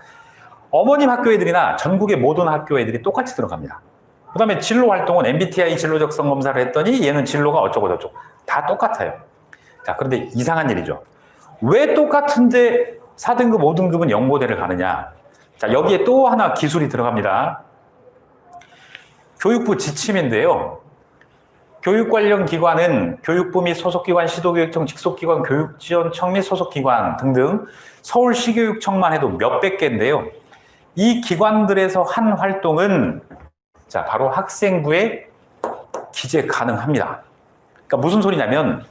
어머님 학교 애들이나 전국의 모든 학교 애들이 똑같이 들어갑니다. 그 다음에 진로 활동은 MBTI 진로적성 검사를 했더니 얘는 진로가 어쩌고 저쩌고 다 똑같아요. 자, 그런데 이상한 일이죠. 왜 똑같은데 4등급, 5등급은 영모대를 가느냐? 자, 여기에 또 하나 기술이 들어갑니다. 교육부 지침인데요. 교육 관련 기관은 교육부 및 소속기관, 시도교육청, 직속기관, 교육지원청 및 소속기관 등등 서울시교육청만 해도 몇백 개인데요. 이 기관들에서 한 활동은 자, 바로 학생부에 기재 가능합니다. 그러니까 무슨 소리냐면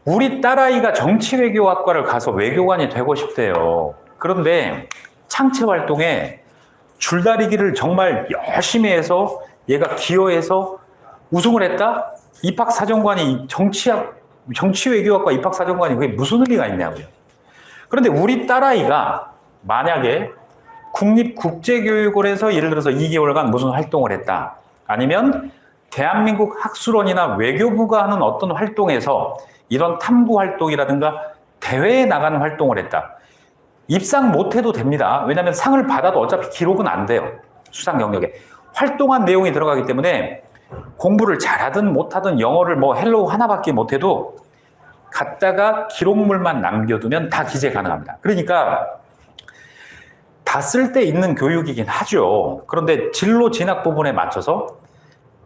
우리 딸아이가 정치외교학과를 가서 외교관이 되고 싶대요. 그런데 창체활동에 줄다리기를 정말 열심히 해서 얘가 기여해서 우승을 했다? 입학사정관이 정치외교학과 입학사정관이 그게 무슨 의미가 있냐고요. 그런데 우리 딸아이가 만약에 국립국제교육원에서 예를 들어서 2개월간 무슨 활동을 했다. 아니면 대한민국 학술원이나 외교부가 하는 어떤 활동에서 이런 탐구 활동이라든가 대회에 나가는 활동을 했다. 입상 못해도 됩니다. 왜냐하면 상을 받아도 어차피 기록은 안 돼요. 수상 경력에. 활동한 내용이 들어가기 때문에 공부를 잘하든 못하든 영어를 뭐 헬로우 하나밖에 못해도 갖다가 기록물만 남겨두면 다 기재 가능합니다. 그러니까 다 쓸 데 있는 교육이긴 하죠. 그런데 진로 진학 부분에 맞춰서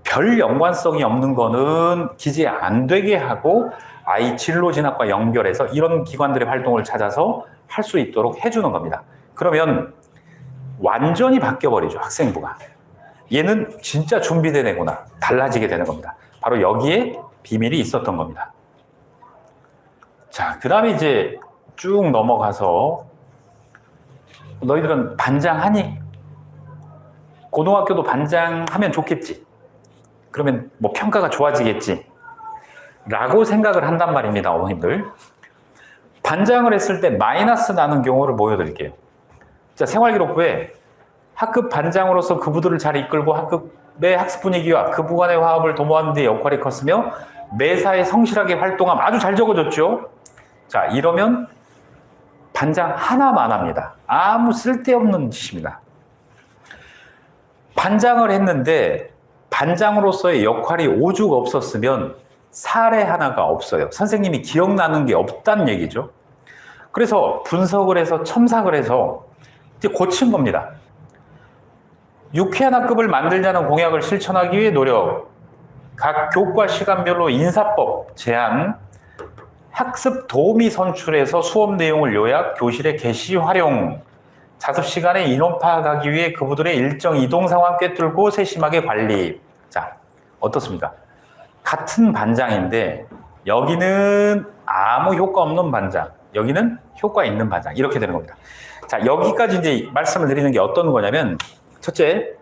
별 연관성이 없는 거는 기재 안 되게 하고 아이 진로 진학과 연결해서 이런 기관들의 활동을 찾아서 할 수 있도록 해주는 겁니다. 그러면 완전히 바뀌어버리죠, 학생부가. 얘는 진짜 준비된 애구나. 달라지게 되는 겁니다. 바로 여기에 비밀이 있었던 겁니다. 자, 그 다음에 이제 쭉 넘어가서 너희들은 반장하니? 고등학교도 반장하면 좋겠지. 그러면 뭐 평가가 좋아지겠지. 라고 생각을 한단 말입니다, 어머님들. 반장을 했을 때 마이너스 나는 경우를 보여드릴게요. 자, 생활기록부에 학급 반장으로서 그부들을 잘 이끌고 학급의 학습 분위기와 그부 간의 화합을 도모하는 데 역할이 컸으며 매사에 성실하게 활동함 아주 잘 적어줬죠. 자, 이러면 반장 하나만 합니다. 아무 쓸데없는 짓입니다. 반장을 했는데 반장으로서의 역할이 오죽 없었으면 사례 하나가 없어요. 선생님이 기억나는 게 없다는 얘기죠. 그래서 분석을 해서 첨삭을 해서 이제 고친 겁니다. 유쾌한 학급을 만들자는 공약을 실천하기 위해 노력, 각 교과 시간별로 인사법 제안, 학습 도우미 선출해서 수업 내용을 요약, 교실의 게시 활용, 자습 시간에 인원 파악하기 위해 그부들의 일정 이동 상황 꿰뚫고 세심하게 관리. 자, 어떻습니까? 같은 반장인데 여기는 아무 효과 없는 반장, 여기는 효과 있는 반장, 이렇게 되는 겁니다. 자, 여기까지 이제 말씀을 드리는 게 어떤 거냐면, 첫째,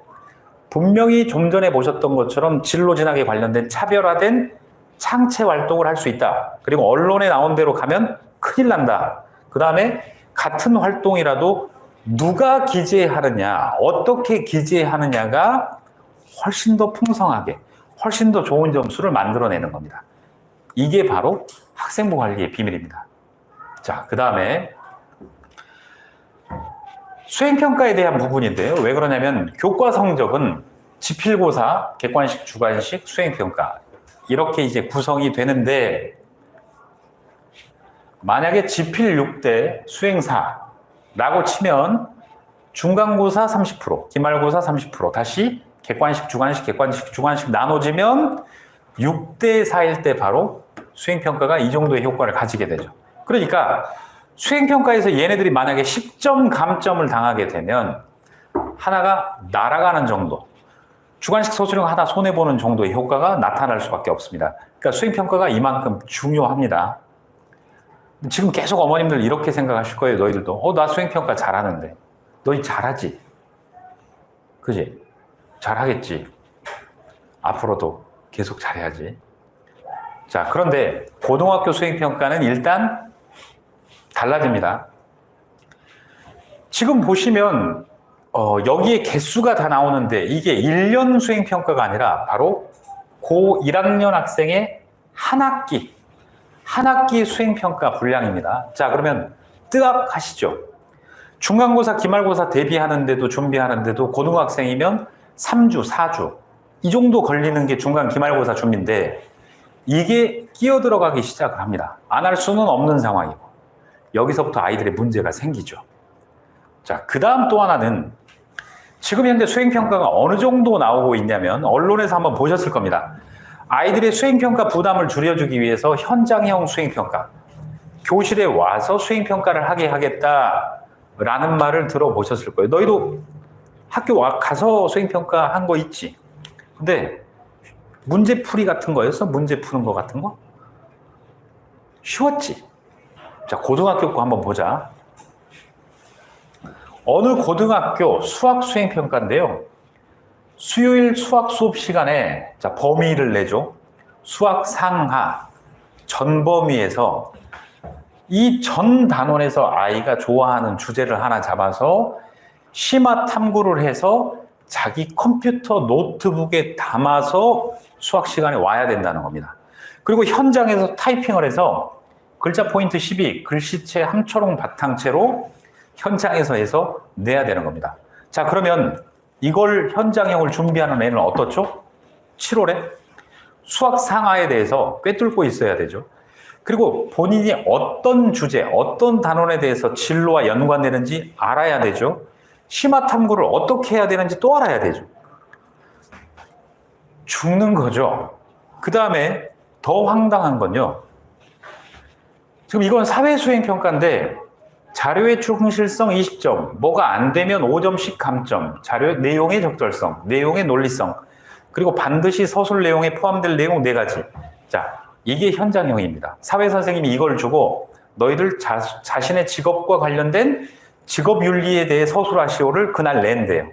분명히 좀 전에 보셨던 것처럼 진로 진학에 관련된 차별화된 창체 활동을 할 수 있다. 그리고 언론에 나온 대로 가면 큰일 난다. 그 다음에 같은 활동이라도 누가 기재하느냐, 어떻게 기재하느냐가 훨씬 더 풍성하게, 훨씬 더 좋은 점수를 만들어내는 겁니다. 이게 바로 학생부 관리의 비밀입니다. 자, 그 다음에 수행평가에 대한 부분인데요. 왜 그러냐면 교과 성적은 지필고사, 객관식, 주관식, 수행평가 이렇게 이제 구성이 되는데 만약에 지필 6대 수행 4라고 치면 중간고사 30%, 기말고사 30%, 다시 객관식, 주관식, 객관식, 주관식 나눠지면 6대 4일 때 바로 수행평가가 이 정도의 효과를 가지게 되죠. 그러니까 수행평가에서 얘네들이 만약에 10점 감점을 당하게 되면 하나가 날아가는 정도, 주관식 서술형 하나 손해보는 정도의 효과가 나타날 수밖에 없습니다. 그러니까 수행평가가 이만큼 중요합니다. 지금 계속 어머님들 이렇게 생각하실 거예요. 너희들도. 나 수행평가 잘하는데. 너희 잘하지? 그지? 잘하겠지? 앞으로도 계속 잘해야지. 자, 그런데 고등학교 수행평가는 일단 달라집니다. 지금 보시면 여기에 개수가 다 나오는데 이게 1년 수행평가가 아니라 바로 고 1학년 학생의 한 학기 수행평가 분량입니다. 자, 그러면 뜨악하시죠. 중간고사, 기말고사 대비하는데도 준비하는데도 고등학생이면 3주, 4주 이 정도 걸리는 게 중간 기말고사 준비인데 이게 끼어 들어가기 시작을 합니다. 안 할 수는 없는 상황이고 여기서부터 아이들의 문제가 생기죠. 자, 그 다음 또 하나는 지금 현재 수행평가가 어느 정도 나오고 있냐면 언론에서 한번 보셨을 겁니다. 아이들의 수행평가 부담을 줄여주기 위해서 현장형 수행평가, 교실에 와서 수행평가를 하게 하겠다라는 말을 들어보셨을 거예요. 너희도 학교 가서 수행평가 한 거 있지? 근데 문제풀이 같은 거였어? 문제 푸는 거 같은 거? 쉬웠지? 자, 고등학교 거 한번 보자. 어느 고등학교 수학 수행평가인데요. 수요일 수학 수업 시간에 자, 범위를 내죠. 수학 상하 전 범위에서 이 전 단원에서 아이가 좋아하는 주제를 하나 잡아서 심화 탐구를 해서 자기 컴퓨터 노트북에 담아서 수학 시간에 와야 된다는 겁니다. 그리고 현장에서 타이핑을 해서 글자 포인트 12, 글씨체 함초롱 바탕체로 현장에서 해서 내야 되는 겁니다. 자, 그러면 이걸 현장형을 준비하는 애는 어떻죠? 7월에 수학 상하에 대해서 꿰뚫고 있어야 되죠. 그리고 본인이 어떤 주제, 어떤 단원에 대해서 진로와 연관되는지 알아야 되죠. 심화 탐구를 어떻게 해야 되는지 또 알아야 되죠. 죽는 거죠. 그 다음에 더 황당한 건요. 지금 이건 사회수행평가인데 자료의 충실성 20점, 뭐가 안 되면 5점씩 감점, 자료 내용의 적절성, 내용의 논리성, 그리고 반드시 서술 내용에 포함될 내용 4가지. 자, 이게 현장형입니다. 사회선생님이 이걸 주고 너희들 자신의 직업과 관련된 직업윤리에 대해 서술하시오를 그날 낸대요.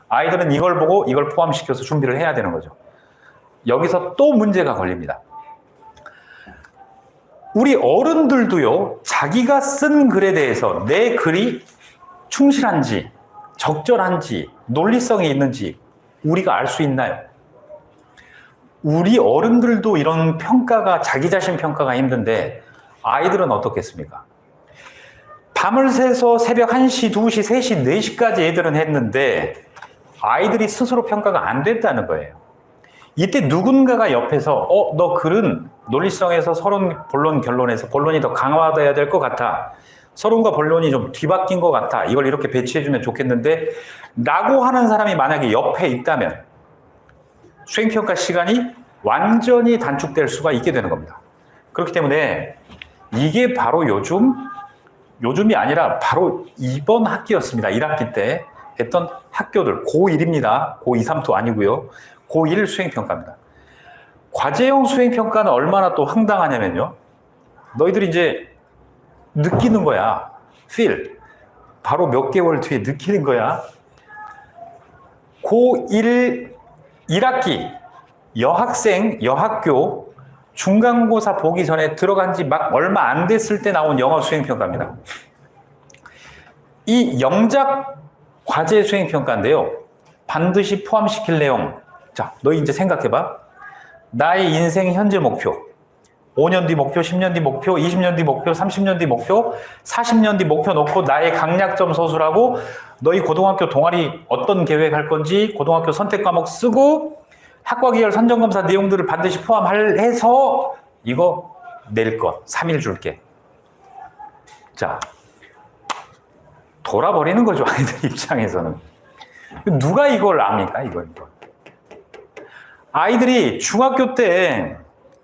아이들은 이걸 보고 이걸 포함시켜서 준비를 해야 되는 거죠. 여기서 또 문제가 걸립니다. 우리 어른들도요, 자기가 쓴 글에 대해서 내 글이 충실한지, 적절한지, 논리성이 있는지 우리가 알 수 있나요? 우리 어른들도 이런 평가가, 자기 자신 평가가 힘든데 아이들은 어떻겠습니까? 밤을 새서 새벽 1시, 2시, 3시, 4시까지 애들은 했는데 아이들이 스스로 평가가 안 됐다는 거예요. 이때 누군가가 옆에서 너 글은 논리성에서 서론, 본론, 결론에서 본론이 더 강화돼야 될 것 같아. 서론과 본론이 좀 뒤바뀐 것 같아. 이걸 이렇게 배치해주면 좋겠는데 라고 하는 사람이 만약에 옆에 있다면 수행평가 시간이 완전히 단축될 수가 있게 되는 겁니다. 그렇기 때문에 이게 바로 요즘이 아니라 바로 이번 학기였습니다. 1학기 때 했던 학교들, 고1입니다. 고2, 3, 2 아니고요. 고1 수행평가입니다. 과제형 수행평가는 얼마나 또 황당하냐면요. 너희들이 이제 느끼는 거야. feel. 바로 몇 개월 뒤에 느끼는 거야. 고1 1학기 여학생, 여학교 중간고사 보기 전에 들어간 지 막 얼마 안 됐을 때 나온 영어 수행평가입니다. 이 영작 과제 수행평가인데요. 반드시 포함시킬 내용. 자, 너희 이제 생각해봐. 나의 인생 현재 목표. 5년 뒤 목표, 10년 뒤 목표, 20년 뒤 목표, 30년 뒤 목표, 40년 뒤 목표 놓고 나의 강약점 서술하고 너희 고등학교 동아리 어떤 계획할 건지 고등학교 선택 과목 쓰고 학과 계열 선정검사 내용들을 반드시 포함해서 이거 낼 것 3일 줄게. 자, 돌아버리는 거죠. 아이들 입장에서는. 누가 이걸 압니까? 이걸. 아이들이 중학교 때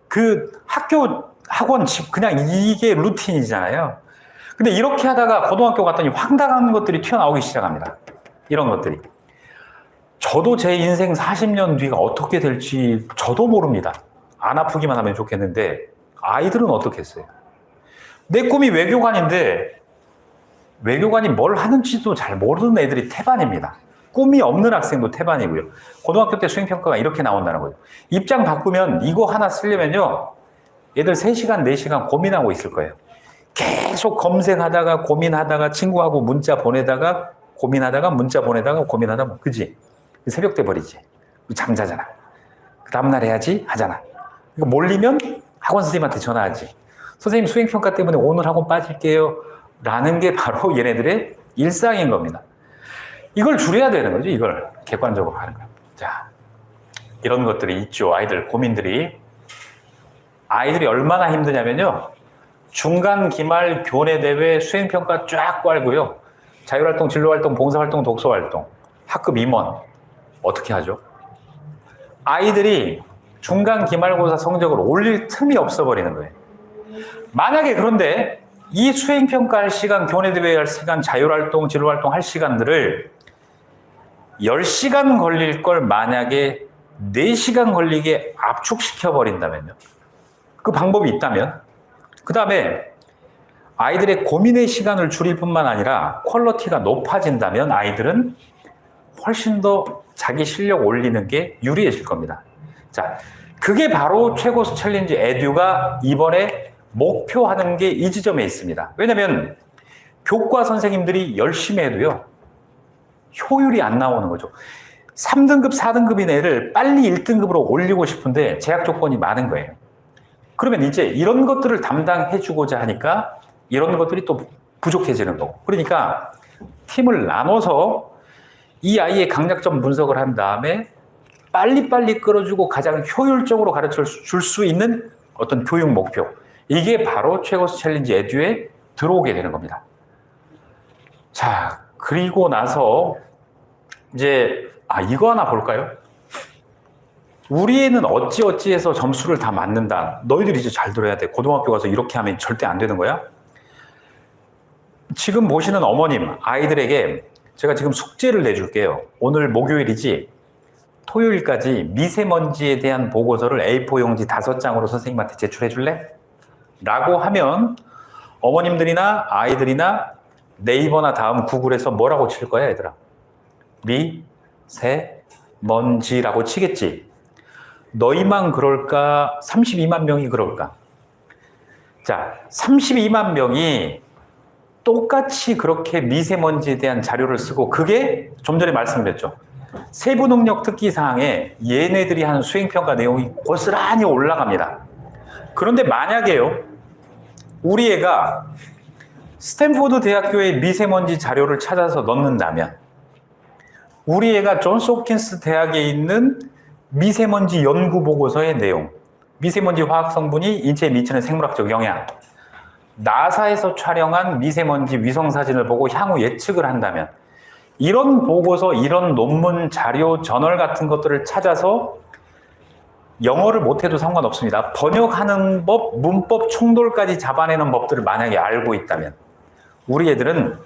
그 학교 학원 집 그냥 이게 루틴이잖아요. 근데 이렇게 하다가 고등학교 갔더니 황당한 것들이 튀어나오기 시작합니다. 이런 것들이. 저도 제 인생 40년 뒤가 어떻게 될지 저도 모릅니다. 안 아프기만 하면 좋겠는데 아이들은 어떻겠어요? 내 꿈이 외교관인데 외교관이 뭘 하는지도 잘 모르는 애들이 태반입니다. 꿈이 없는 학생도 태반이고요. 고등학교 때 수행평가가 이렇게 나온다는 거죠. 입장 바꾸면 이거 하나 쓰려면요. 애들 3시간, 4시간 고민하고 있을 거예요. 계속 검색하다가 고민하다가 친구하고 문자 보내다가 고민하다가 문자 보내다가 고민하다가 그지? 새벽 때 버리지. 잠자잖아. 그 다음날 해야지 하잖아. 이거 몰리면 학원 선생님한테 전화하지. 선생님 수행평가 때문에 오늘 학원 빠질게요. 라는 게 바로 얘네들의 일상인 겁니다. 이걸 줄여야 되는 거죠. 이걸 객관적으로 하는 거예요. 자, 이런 것들이 있죠. 아이들 고민들이. 아이들이 얼마나 힘드냐면요. 중간, 기말, 교내대회, 수행평가 쫙 깔고요. 자율활동, 진로활동, 봉사활동, 독서활동, 학급 임원. 어떻게 하죠? 아이들이 중간, 기말고사 성적을 올릴 틈이 없어버리는 거예요. 만약에 그런데 이 수행평가 할 시간, 교내대회 할 시간, 자율활동, 진로활동 할 시간들을 10시간 걸릴 걸 만약에 4시간 걸리게 압축시켜 버린다면요. 그 방법이 있다면 그 다음에 아이들의 고민의 시간을 줄일 뿐만 아니라 퀄리티가 높아진다면 아이들은 훨씬 더 자기 실력 올리는 게 유리해질 겁니다. 자, 그게 바로 최고수 챌린지 에듀가 이번에 목표하는 게 이 지점에 있습니다. 왜냐면 교과 선생님들이 열심히 해도요. 효율이 안 나오는 거죠. 3등급, 4등급인 애를 빨리 1등급으로 올리고 싶은데 제약 조건이 많은 거예요. 그러면 이제 이런 것들을 담당해주고자 하니까 이런 것들이 또 부족해지는 거고. 그러니까 팀을 나눠서 이 아이의 강약점 분석을 한 다음에 빨리빨리 끌어주고 가장 효율적으로 가르쳐 줄 수 있는 어떤 교육 목표. 이게 바로 최고수 챌린지 에듀에 들어오게 되는 겁니다. 자, 그리고 나서 이제 이거 하나 볼까요? 우리 애는 어찌어찌해서 점수를 다 맞는다. 너희들이 이제 잘 들어야 돼. 고등학교 가서 이렇게 하면 절대 안 되는 거야. 지금 보시는 어머님, 아이들에게 제가 지금 숙제를 내줄게요. 오늘 목요일이지 토요일까지 미세먼지에 대한 보고서를 A4 용지 5장으로 선생님한테 제출해 줄래? 라고 하면 어머님들이나 아이들이나 네이버나 다음 구글에서 뭐라고 칠 거야, 얘들아? 미세먼지라고 치겠지. 너희만 그럴까? 32만 명이 그럴까? 자, 32만 명이 똑같이 그렇게 미세먼지에 대한 자료를 쓰고 그게 좀 전에 말씀드렸죠. 세부능력 특기사항에 얘네들이 한 수행평가 내용이 고스란히 올라갑니다. 그런데 만약에요, 우리 애가 스탠포드 대학교의 미세먼지 자료를 찾아서 넣는다면 우리 애가 존스 홉킨스 대학에 있는 미세먼지 연구 보고서의 내용, 미세먼지 화학 성분이 인체에 미치는 생물학적 영향, 나사에서 촬영한 미세먼지 위성 사진을 보고 향후 예측을 한다면 이런 보고서, 이런 논문, 자료, 저널 같은 것들을 찾아서 영어를 못해도 상관없습니다. 번역하는 법, 문법 충돌까지 잡아내는 법들을 만약에 알고 있다면 우리 애들은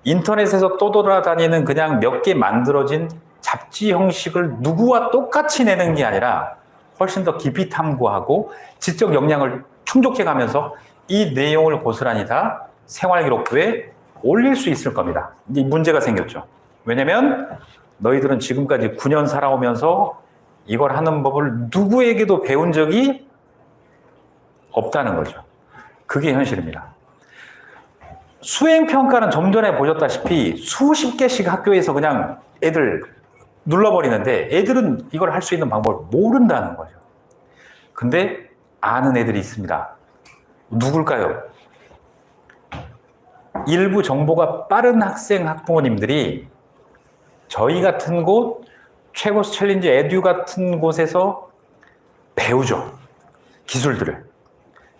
인터넷에서 떠돌아다니는 그냥 몇 개 만들어진 잡지 형식을 누구와 똑같이 내는 게 아니라 훨씬 더 깊이 탐구하고 지적 역량을 충족해가면서 이 내용을 고스란히 다 생활기록부에 올릴 수 있을 겁니다. 이 문제가 생겼죠. 왜냐면 너희들은 지금까지 9년 살아오면서 이걸 하는 법을 누구에게도 배운 적이 없다는 거죠. 그게 현실입니다. 수행평가는 좀 전에 보셨다시피 수십 개씩 학교에서 그냥 애들 눌러버리는데 애들은 이걸 할 수 있는 방법을 모른다는 거죠. 근데 아는 애들이 있습니다. 누굴까요? 일부 정보가 빠른 학생, 학부모님들이 저희 같은 곳, 최고수 챌린지 에듀 같은 곳에서 배우죠. 기술들을.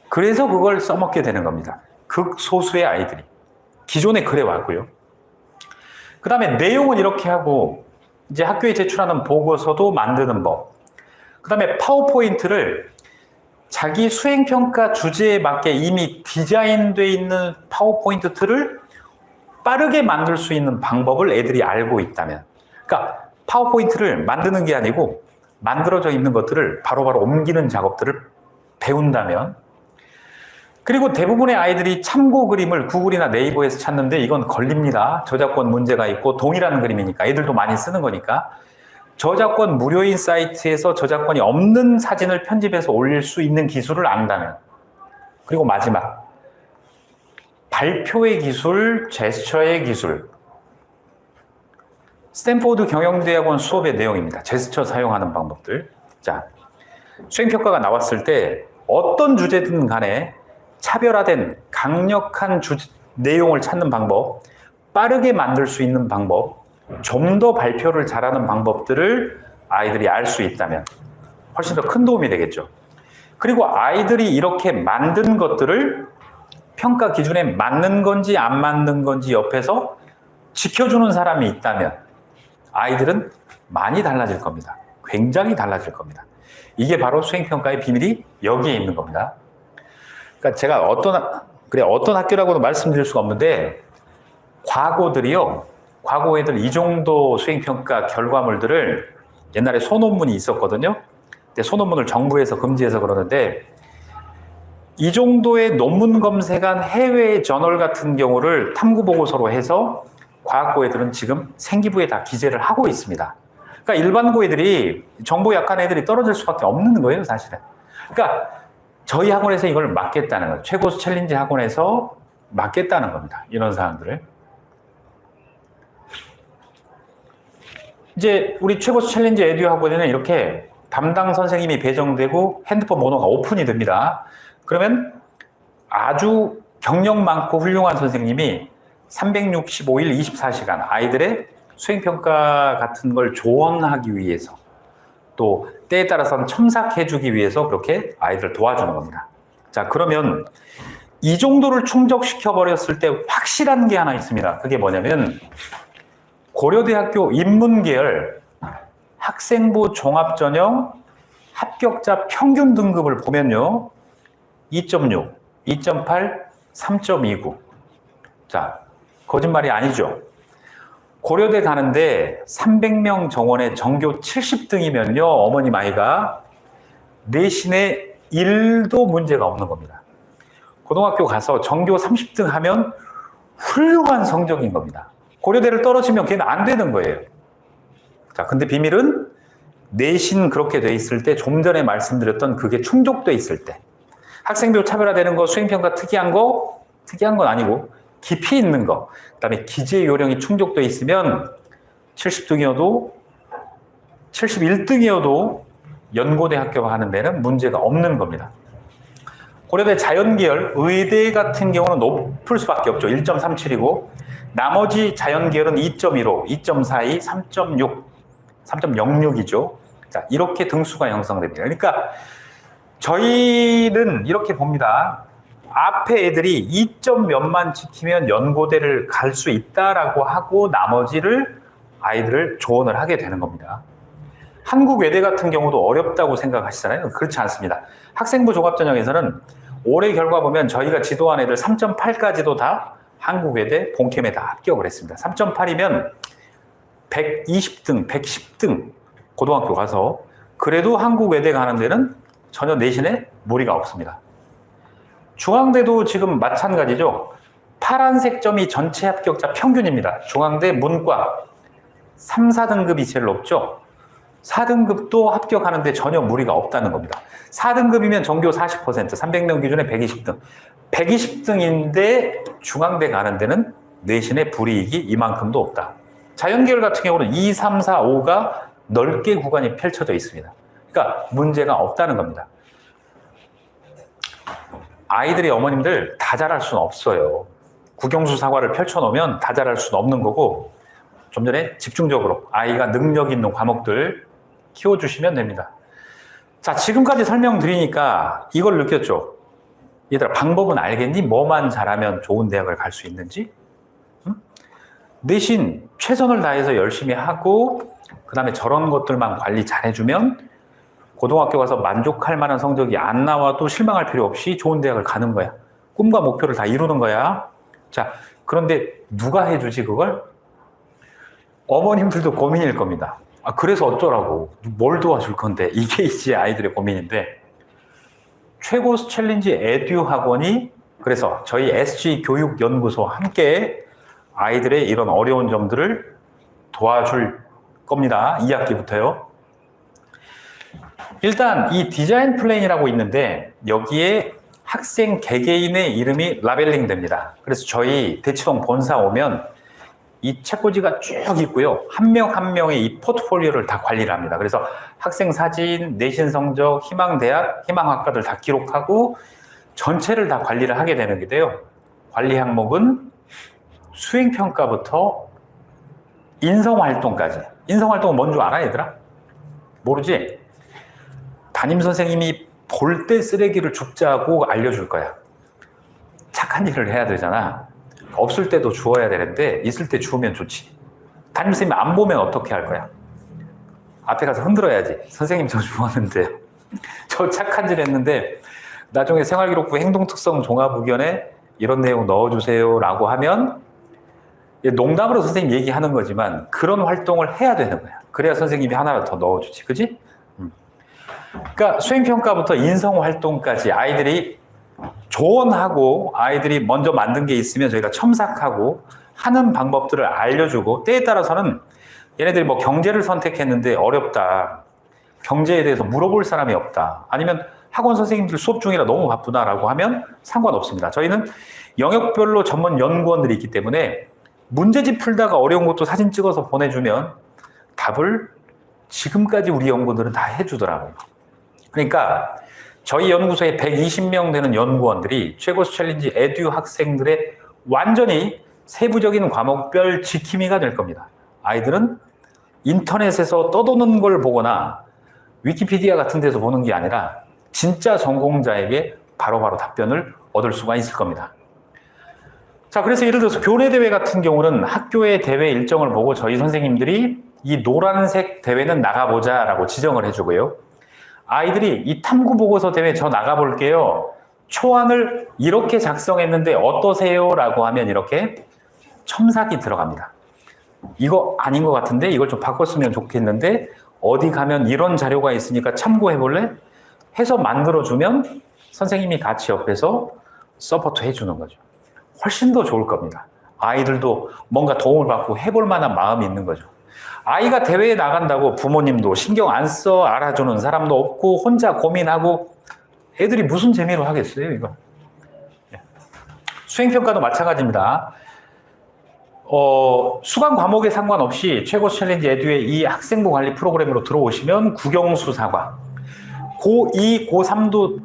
그래서 그걸 써먹게 되는 겁니다. 극소수의 아이들이. 기존에 그래 왔고요. 그 다음에 내용은 이렇게 하고 이제 학교에 제출하는 보고서도 만드는 법. 그 다음에 파워포인트를 자기 수행평가 주제에 맞게 이미 디자인되어 있는 파워포인트 틀을 빠르게 만들 수 있는 방법을 애들이 알고 있다면, 그러니까 파워포인트를 만드는 게 아니고 만들어져 있는 것들을 바로바로 옮기는 작업들을 배운다면, 그리고 대부분의 아이들이 참고 그림을 구글이나 네이버에서 찾는데 이건 걸립니다. 저작권 문제가 있고 동일한 그림이니까 애들도 많이 쓰는 거니까 저작권 무료인 사이트에서 저작권이 없는 사진을 편집해서 올릴 수 있는 기술을 안다면, 그리고 마지막 발표의 기술, 제스처의 기술. 스탠포드 경영대학원 수업의 내용입니다. 제스처 사용하는 방법들. 자, 수행평가가 나왔을 때 어떤 주제든 간에 차별화된 강력한 내용을 찾는 방법, 빠르게 만들 수 있는 방법, 좀 더 발표를 잘하는 방법들을 아이들이 알 수 있다면 훨씬 더 큰 도움이 되겠죠. 그리고 아이들이 이렇게 만든 것들을 평가 기준에 맞는 건지 안 맞는 건지 옆에서 지켜주는 사람이 있다면 아이들은 많이 달라질 겁니다. 굉장히 달라질 겁니다. 이게 바로 수행평가의 비밀이 여기에 있는 겁니다. 그러니까 제가 어떤 학교라고도 말씀드릴 수가 없는데, 과거 애들 이 정도 수행평가 결과물들을 옛날에 소논문이 있었거든요. 근데 소논문을 정부에서 금지해서 그러는데, 이 정도의 논문 검색한 해외 저널 같은 경우를 탐구보고서로 해서 과학고 애들은 지금 생기부에 다 기재를 하고 있습니다. 그러니까 일반고 애들이 정보 약한 애들이 떨어질 수밖에 없는 거예요, 사실은. 그러니까 저희 학원에서 이걸 막겠다는 거예요. 최고수 챌린지 학원에서 막겠다는 겁니다. 이런 사항들을. 이제 우리 최고수 챌린지 에듀 학원에는 이렇게 담당 선생님이 배정되고 핸드폰 번호가 오픈이 됩니다. 그러면 아주 경력 많고 훌륭한 선생님이 365일 24시간 아이들의 수행평가 같은 걸 조언하기 위해서, 또 때에 따라서는 첨삭해주기 위해서 그렇게 아이들을 도와주는 겁니다. 자, 그러면 이 정도를 충족시켜버렸을 때 확실한 게 하나 있습니다. 그게 뭐냐면 고려대학교 인문계열 학생부 종합전형 합격자 평균 등급을 보면요, 2.6, 2.8, 3.29. 자, 거짓말이 아니죠. 고려대 가는데 300명 정원에 전교 70등이면요, 어머님 아이가 내신에 1도 문제가 없는 겁니다. 고등학교 가서 전교 30등 하면 훌륭한 성적인 겁니다. 고려대를 떨어지면 걔는 안 되는 거예요. 자, 근데 비밀은 내신 그렇게 돼 있을 때, 좀 전에 말씀드렸던 그게 충족돼 있을 때, 학생별 차별화되는 거, 수행평가 특이한 건 아니고 깊이 있는 거, 그 다음에 기재 요령이 충족돼 있으면 70등이어도 71등이어도 연고대 합격하는 데는 문제가 없는 겁니다. 고려대 자연계열, 의대 같은 경우는 높을 수밖에 없죠. 1.37이고 나머지 자연계열은 2.15, 2.42, 3.6, 3.06이죠. 자, 이렇게 등수가 형성됩니다. 그러니까 저희는 이렇게 봅니다. 앞에 애들이 2점 몇만 지키면 연고대를 갈 수 있다라고 하고 나머지를 아이들을 조언을 하게 되는 겁니다. 한국 외대 같은 경우도 어렵다고 생각하시잖아요. 그렇지 않습니다. 학생부 종합전형에서는 올해 결과 보면 저희가 지도한 애들 3.8까지도 다 한국 외대 본캠에 다 합격을 했습니다. 3.8이면 120등, 110등 고등학교 가서 그래도 한국 외대 가는 데는 전혀 내신에 무리가 없습니다. 중앙대도 지금 마찬가지죠. 파란색 점이 전체 합격자 평균입니다. 중앙대 문과 3, 4등급이 제일 높죠. 4등급도 합격하는데 전혀 무리가 없다는 겁니다. 4등급이면 전교 40%, 300명 기준에 120등. 120등인데 중앙대 가는 데는 내신의 불이익이 이만큼도 없다. 자연계열 같은 경우는 2, 3, 4, 5가 넓게 구간이 펼쳐져 있습니다. 그러니까 문제가 없다는 겁니다. 아이들이 어머님들 다 잘할 수는 없어요. 국영수 사과를 펼쳐놓으면 다 잘할 수는 없는 거고, 좀 전에 집중적으로 아이가 능력 있는 과목들 키워주시면 됩니다. 자, 지금까지 설명드리니까 이걸 느꼈죠? 얘들아, 방법은 알겠니? 뭐만 잘하면 좋은 대학을 갈 수 있는지? 응? 내신 최선을 다해서 열심히 하고 그 다음에 저런 것들만 관리 잘해주면 고등학교 가서 만족할 만한 성적이 안 나와도 실망할 필요 없이 좋은 대학을 가는 거야. 꿈과 목표를 다 이루는 거야. 자, 그런데 누가 해주지 그걸? 어머님들도 고민일 겁니다. 아, 그래서 어쩌라고? 뭘 도와줄 건데? 이게 이제 아이들의 고민인데, 최고수 챌린지 에듀 학원이 그래서 저희 SG교육연구소와 함께 아이들의 이런 어려운 점들을 도와줄 겁니다. 2학기부터요. 일단 이 디자인 플랜이라고 있는데 여기에 학생 개개인의 이름이 라벨링 됩니다. 그래서 저희 대치동 본사 오면 이 책꽂이가 쭉 있고요. 한 명 한 명의 이 포트폴리오를 다 관리를 합니다. 그래서 학생 사진, 내신 성적, 희망대학, 희망학과들 다 기록하고 전체를 다 관리를 하게 되는 게 돼요. 관리 항목은 수행평가부터 인성활동까지. 인성활동은 뭔 줄 알아, 얘들아? 모르지? 담임선생님이 볼 때 쓰레기를 줍자고 알려줄 거야. 착한 일을 해야 되잖아. 없을 때도 주워야 되는데 있을 때 주우면 좋지. 담임선생님이 안 보면 어떻게 할 거야? 앞에 가서 흔들어야지. 선생님 저 주웠는데 저 착한 일 했는데 나중에 생활기록부 행동특성 종합의견에 이런 내용 넣어주세요 라고 하면 농담으로 선생님 얘기하는 거지만 그런 활동을 해야 되는 거야. 그래야 선생님이 하나 더 넣어주지. 그지? 그러니까 수행평가부터 인성활동까지 아이들이 조언하고 아이들이 먼저 만든 게 있으면 저희가 첨삭하고 하는 방법들을 알려주고 때에 따라서는 얘네들이 뭐 경제를 선택했는데 어렵다. 경제에 대해서 물어볼 사람이 없다. 아니면 학원 선생님들 수업 중이라 너무 바쁘다라고 하면 상관없습니다. 저희는 영역별로 전문 연구원들이 있기 때문에 문제집 풀다가 어려운 것도 사진 찍어서 보내주면 답을 지금까지 우리 연구원들은 다 해주더라고요. 그러니까 저희 연구소에 120명 되는 연구원들이 최고수 챌린지 에듀 학생들의 완전히 세부적인 과목별 지킴이가 될 겁니다. 아이들은 인터넷에서 떠도는 걸 보거나 위키피디아 같은 데서 보는 게 아니라 진짜 전공자에게 바로바로 답변을 얻을 수가 있을 겁니다. 자, 그래서 예를 들어서 교내대회 같은 경우는 학교의 대회 일정을 보고 저희 선생님들이 이 노란색 대회는 나가보자 라고 지정을 해주고요. 아이들이 이 탐구보고서 대회 저 나가볼게요. 초안을 이렇게 작성했는데 어떠세요? 라고 하면 이렇게 첨삭이 들어갑니다. 이거 아닌 것 같은데 이걸 좀 바꿨으면 좋겠는데 어디 가면 이런 자료가 있으니까 참고해 볼래? 해서 만들어주면 선생님이 같이 옆에서 서포트 해주는 거죠. 훨씬 더 좋을 겁니다. 아이들도 뭔가 도움을 받고 해볼 만한 마음이 있는 거죠. 아이가 대회에 나간다고 부모님도 신경 안 써 알아주는 사람도 없고 혼자 고민하고 애들이 무슨 재미로 하겠어요, 이거. 수행평가도 마찬가지입니다. 수강 과목에 상관없이 최고수 챌린지 에듀의 이 학생부 관리 프로그램으로 들어오시면 국영수사과, 고2, 고3도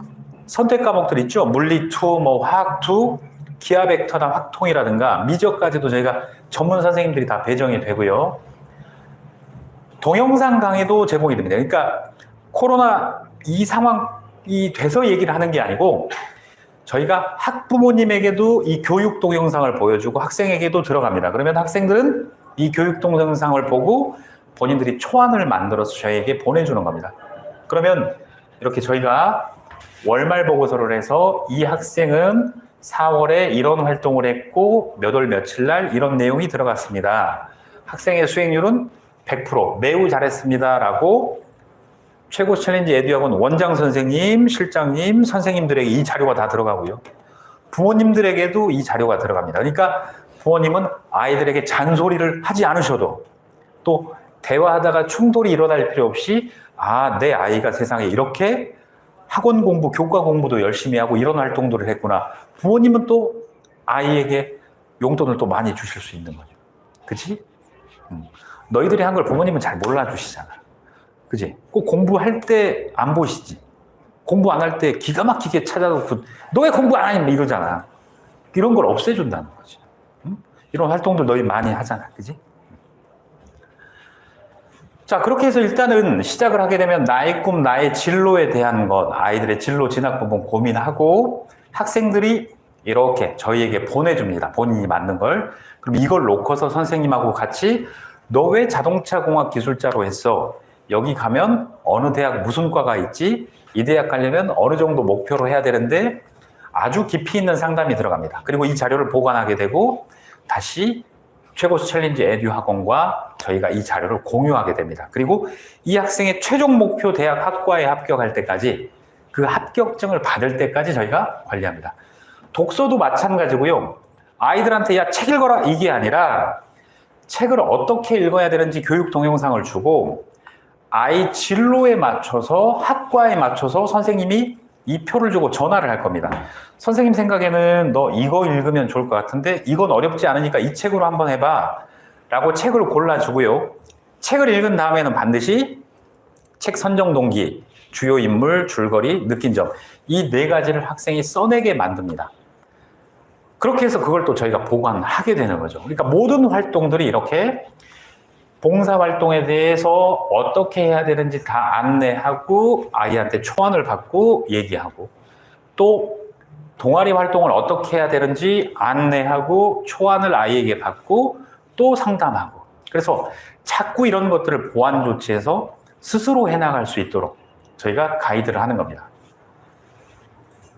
선택 과목들 있죠. 물리2, 뭐 화학2, 기하벡터나 확통이라든가 미적까지도 저희가 전문 선생님들이 다 배정이 되고요. 동영상 강의도 제공이 됩니다. 그러니까 코로나 이 상황이 돼서 얘기를 하는 게 아니고 저희가 학부모님에게도 이 교육 동영상을 보여주고 학생에게도 들어갑니다. 그러면 학생들은 이 교육 동영상을 보고 본인들이 초안을 만들어서 저희에게 보내주는 겁니다. 그러면 이렇게 저희가 월말 보고서를 해서 이 학생은 4월에 이런 활동을 했고 몇 월 며칠 날 이런 내용이 들어갔습니다. 학생의 수행률은 100% 매우 잘했습니다 라고 최고수 챌린지 에듀학원 원장 선생님, 실장님, 선생님들에게 이 자료가 다 들어가고요. 부모님들에게도 이 자료가 들어갑니다. 그러니까 부모님은 아이들에게 잔소리를 하지 않으셔도 또 대화하다가 충돌이 일어날 필요 없이 아, 내 아이가 세상에 이렇게 학원 공부, 교과 공부도 열심히 하고 이런 활동들을 했구나. 부모님은 또 아이에게 용돈을 또 많이 주실 수 있는 거죠. 그치? 너희들이 한 걸 부모님은 잘 몰라주시잖아. 그치? 꼭 공부할 때 안 보시지. 공부 안 할 때 기가 막히게 찾아놓고 너 왜 공부 안 하니? 이러잖아. 이런 걸 없애준다는 거지. 이런 활동들 너희 많이 하잖아. 그치? 자, 그렇게 해서 일단은 시작을 하게 되면 나의 꿈, 나의 진로에 대한 것, 아이들의 진로 진학 부분 고민하고 학생들이 이렇게 저희에게 보내줍니다. 본인이 맞는 걸. 그럼 이걸 놓고서 선생님하고 같이 너 왜 자동차 공학 기술자로 했어? 여기 가면 어느 대학 무슨 과가 있지, 이 대학 가려면 어느 정도 목표로 해야 되는데 아주 깊이 있는 상담이 들어갑니다. 그리고 이 자료를 보관하게 되고 다시 최고수 챌린지 에듀 학원과 저희가 이 자료를 공유하게 됩니다. 그리고 이 학생의 최종 목표 대학 학과에 합격할 때까지, 그 합격증을 받을 때까지 저희가 관리합니다. 독서도 마찬가지고요. 아이들한테 야, 책 읽어라 이게 아니라 책을 어떻게 읽어야 되는지 교육 동영상을 주고 아이 진로에 맞춰서, 학과에 맞춰서 선생님이 이 표를 주고 전화를 할 겁니다. 선생님 생각에는 너 이거 읽으면 좋을 것 같은데 이건 어렵지 않으니까 이 책으로 한번 해봐 라고 책을 골라주고요. 책을 읽은 다음에는 반드시 책 선정 동기, 주요 인물, 줄거리, 느낀 점, 이 4가지를 학생이 써내게 만듭니다. 그렇게 해서 그걸 또 저희가 보관하게 되는 거죠. 그러니까 모든 활동들이 이렇게 봉사활동에 대해서 어떻게 해야 되는지 다 안내하고 아이한테 초안을 받고 얘기하고, 또 동아리 활동을 어떻게 해야 되는지 안내하고 초안을 아이에게 받고 또 상담하고, 그래서 자꾸 이런 것들을 보완 조치해서 스스로 해나갈 수 있도록 저희가 가이드를 하는 겁니다.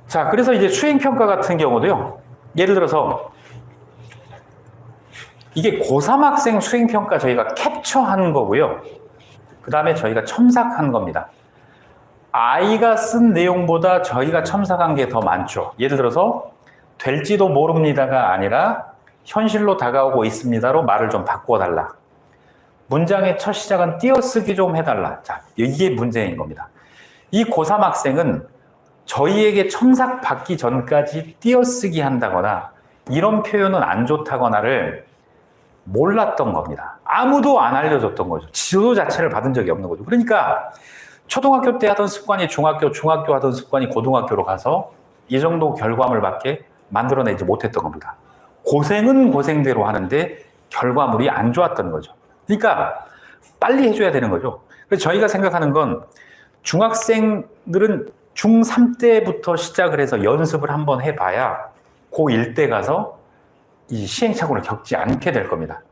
자, 그래서 이제 수행평가 같은 경우도요, 예를 들어서 이게 고3 학생 수행평가 저희가 캡처한 거고요. 그 다음에 저희가 첨삭한 겁니다. 아이가 쓴 내용보다 저희가 첨삭한 게 더 많죠. 예를 들어서 될지도 모릅니다가 아니라 현실로 다가오고 있습니다로 말을 좀 바꿔달라. 문장의 첫 시작은 띄어쓰기 좀 해달라. 자, 이게 문제인 겁니다. 이 고3 학생은 저희에게 첨삭 받기 전까지 띄어쓰기 한다거나 이런 표현은 안 좋다거나를 몰랐던 겁니다. 아무도 안 알려줬던 거죠. 지도 자체를 받은 적이 없는 거죠. 그러니까 초등학교 때 하던 습관이 중학교 하던 습관이 고등학교로 가서 이 정도 결과물밖에 만들어내지 못했던 겁니다. 고생은 고생대로 하는데 결과물이 안 좋았던 거죠. 그러니까 빨리 해줘야 되는 거죠. 그래서 저희가 생각하는 건 중학생들은 중3 때부터 시작을 해서 연습을 한번 해봐야 고1 때 가서 이 시행착오를 겪지 않게 될 겁니다.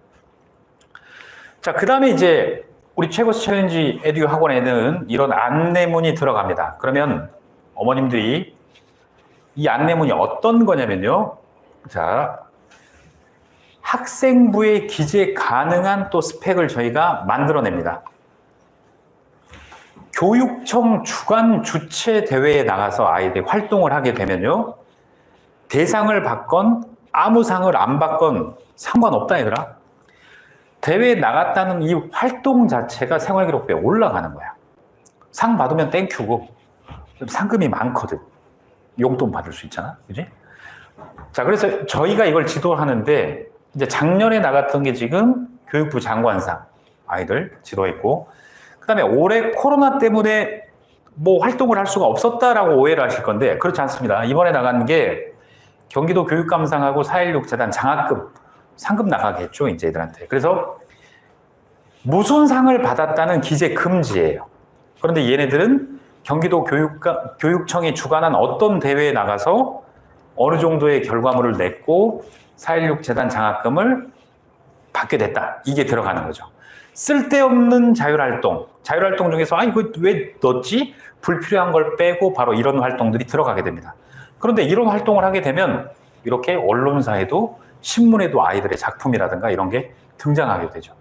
자, 그 다음에 이제 우리 최고수 챌린지 에듀 학원에는 이런 안내문이 들어갑니다. 그러면 어머님들이 이 안내문이 어떤 거냐면요. 자, 학생부에 기재 가능한 또 스펙을 저희가 만들어냅니다. 교육청 주관 주최 대회에 나가서 아이들이 활동을 하게 되면요. 대상을 받건 아무 상을 안 받건 상관없다 얘들아. 대회에 나갔다는 이 활동 자체가 생활기록부에 올라가는 거야. 상 받으면 땡큐고 상금이 많거든. 용돈 받을 수 있잖아. 그지? 자, 그래서 저희가 이걸 지도하는데 이제 작년에 나갔던 게 지금 교육부 장관상 아이들 지도했고, 그 다음에 올해 코로나 때문에 뭐 활동을 할 수가 없었다라고 오해를 하실 건데 그렇지 않습니다. 이번에 나간 게 경기도 교육감상하고 4.16 재단 장학금 상금 나가겠죠, 이제 애들한테. 그래서 무슨 상을 받았다는 기재 금지예요. 그런데 얘네들은 경기도 교육청이 주관한 어떤 대회에 나가서 어느 정도의 결과물을 냈고 4.16 재단 장학금을 받게 됐다. 이게 들어가는 거죠. 쓸데없는 자율활동 중에서 아, 이거 왜 넣었지? 불필요한 걸 빼고 바로 이런 활동들이 들어가게 됩니다. 그런데 이런 활동을 하게 되면 이렇게 언론사에도 신문에도 아이들의 작품이라든가 이런 게 등장하게 되죠.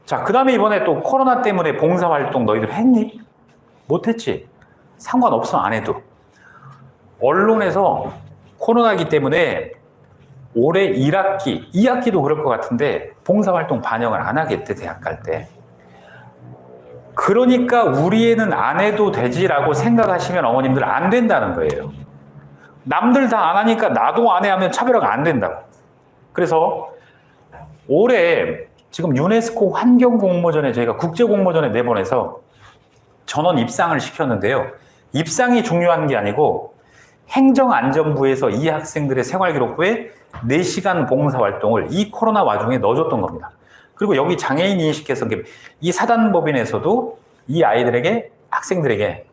자, 그 다음에 이번에 또 코로나 때문에 봉사활동 너희들 했니? 못했지? 상관없어, 안 해도. 언론에서 코로나이기 때문에 올해 1학기, 2학기도 그럴 것 같은데 봉사활동 반영을 안 하겠대, 대학 갈 때. 그러니까 우리 애는 안 해도 되지라고 생각하시면 어머님들 안 된다는 거예요. 남들 다 안 하니까 나도 안 해 하면 차별화가 안 된다고. 그래서 올해 지금 유네스코 환경공모전에 저희가 국제공모전에 내보내서 전원 입상을 시켰는데요. 입상이 중요한 게 아니고 행정안전부에서 이 학생들의 생활기록부에 4시간 봉사활동을 이 코로나 와중에 넣어줬던 겁니다. 그리고 여기 장애인 인식해서 이 사단법인에서도 이 아이들에게, 학생들에게,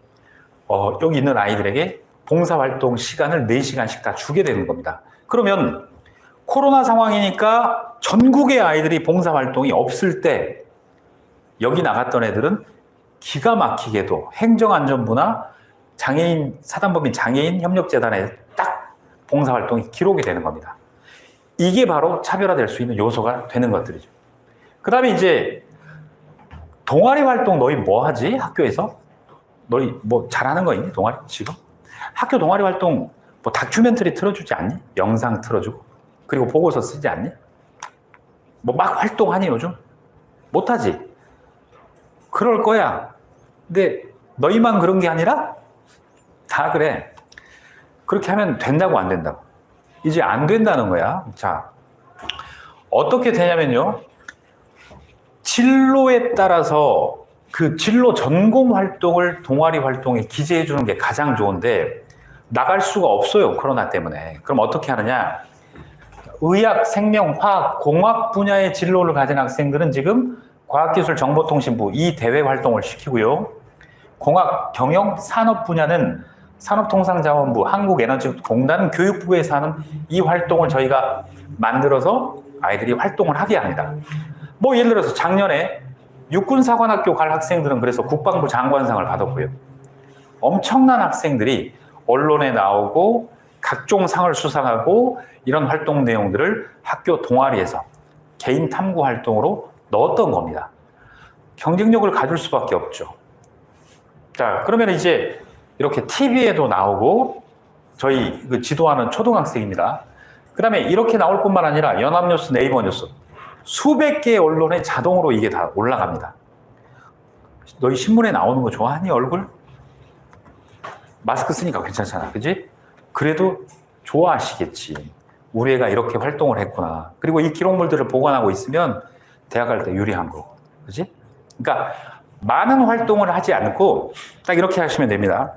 여기 있는 아이들에게 봉사활동 시간을 4시간씩 다 주게 되는 겁니다. 그러면 코로나 상황이니까 전국의 아이들이 봉사활동이 없을 때 여기 나갔던 애들은 기가 막히게도 행정안전부나 장애인 사단법인 장애인 협력재단에 딱 봉사활동이 기록이 되는 겁니다. 이게 바로 차별화될 수 있는 요소가 되는 것들이죠. 그 다음에 이제 동아리 활동 너희 뭐 하지? 학교에서? 너희 뭐 잘하는 거 있니? 동아리 지금? 학교 동아리 활동 뭐 다큐멘터리 틀어주지 않니? 영상 틀어주고 그리고 보고서 쓰지 않니? 뭐 막 활동하니 요즘? 못하지? 그럴 거야. 근데 너희만 그런 게 아니라 다 그래. 그렇게 하면 된다고 안 된다고. 이제 안 된다는 거야. 자, 어떻게 되냐면요. 진로에 따라서 그 진로 전공 활동을 동아리 활동에 기재해 주는 게 가장 좋은데 나갈 수가 없어요. 코로나 때문에. 그럼 어떻게 하느냐. 의학, 생명, 화학, 공학 분야의 진로를 가진 학생들은 지금 과학기술정보통신부 이 대외 활동을 시키고요. 공학, 경영, 산업 분야는 산업통상자원부, 한국에너지공단, 교육부에서 하는 이 활동을 저희가 만들어서 아이들이 활동을 하게 합니다. 뭐 예를 들어서 작년에 육군사관학교 갈 학생들은 그래서 국방부 장관상을 받았고요. 엄청난 학생들이 언론에 나오고 각종 상을 수상하고 이런 활동 내용들을 학교 동아리에서 개인 탐구 활동으로 넣었던 겁니다. 경쟁력을 가질 수밖에 없죠. 자, 그러면 이제 이렇게 TV에도 나오고 저희 그 지도하는 초등학생입니다. 그 다음에 이렇게 나올 뿐만 아니라 연합뉴스, 네이버뉴스 수백 개의 언론에 자동으로 이게 다 올라갑니다. 너희 신문에 나오는 거 좋아하니 얼굴? 마스크 쓰니까 괜찮잖아, 그지? 그래도 좋아하시겠지. 우리 애가 이렇게 활동을 했구나. 그리고 이 기록물들을 보관하고 있으면 대학 갈 때 유리한 거, 그지? 그러니까 많은 활동을 하지 않고 딱 이렇게 하시면 됩니다.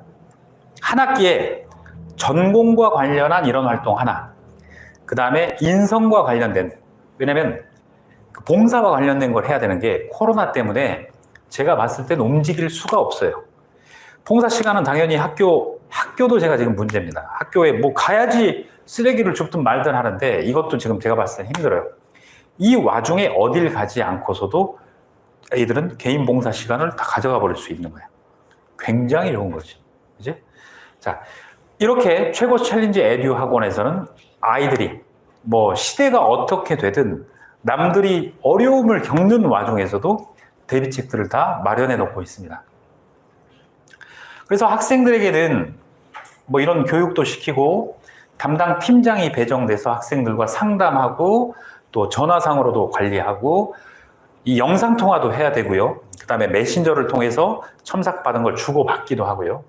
한 학기에 전공과 관련한 이런 활동 하나, 그 다음에 인성과 관련된, 왜냐면 봉사와 관련된 걸 해야 되는 게 코로나 때문에 제가 봤을 때는 움직일 수가 없어요. 봉사 시간은 당연히 학교도 제가 지금 문제입니다. 학교에 뭐 가야지 쓰레기를 줍든 말든 하는데 이것도 지금 제가 봤을 때 힘들어요. 이 와중에 어딜 가지 않고서도 애들은 개인 봉사 시간을 다 가져가 버릴 수 있는 거야. 굉장히 좋은 거지. 이제 자, 이렇게 최고 챌린지 에듀 학원에서는 아이들이 뭐 시대가 어떻게 되든 남들이 어려움을 겪는 와중에서도 대비책들을 다 마련해 놓고 있습니다. 그래서 학생들에게는 뭐 이런 교육도 시키고 담당 팀장이 배정돼서 학생들과 상담하고 또 전화상으로도 관리하고 이 영상통화도 해야 되고요. 그 다음에 메신저를 통해서 첨삭받은 걸 주고받기도 하고요.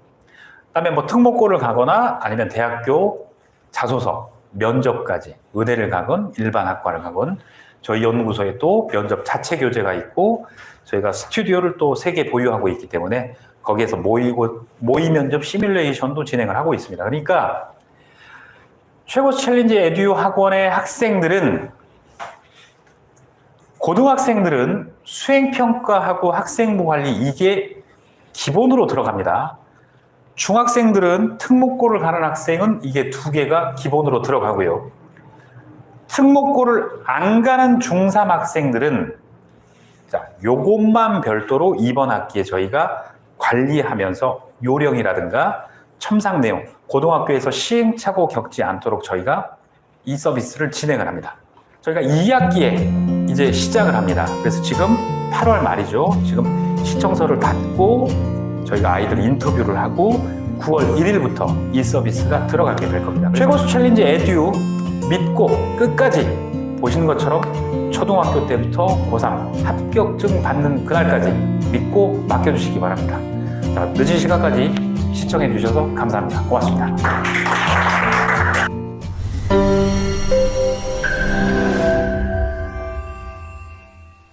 그 다음에 뭐 특목고를 가거나 아니면 대학교 자소서, 면접까지 의대를 가건 일반 학과를 가건 저희 연구소에 또 면접 자체 교재가 있고 저희가 스튜디오를 또 3개 보유하고 있기 때문에 거기에서 모의 면접 시뮬레이션도 진행을 하고 있습니다. 그러니까 최고 챌린지 에듀 학원의 학생들은 고등학생들은 수행평가하고 학생부 관리 이게 기본으로 들어갑니다. 중학생들은 특목고를 가는 학생은 이게 2개가 기본으로 들어가고요. 특목고를 안 가는 중3 학생들은 자, 요것만 별도로 이번 학기에 저희가 관리하면서 요령이라든가 첨삭 내용, 고등학교에서 시행착오 겪지 않도록 저희가 이 서비스를 진행을 합니다. 저희가 2학기에 이제 시작을 합니다. 그래서 지금 8월 말이죠. 지금 신청서를 받고 저희가 아이들 인터뷰를 하고 9월 1일부터 이 서비스가 들어가게 될 겁니다. 최고수 챌린지 에듀 믿고 끝까지 보시는 것처럼 초등학교 때부터 고3 합격증 받는 그날까지 믿고 맡겨주시기 바랍니다. 자, 늦은 시간까지 시청해 주셔서 감사합니다. 고맙습니다.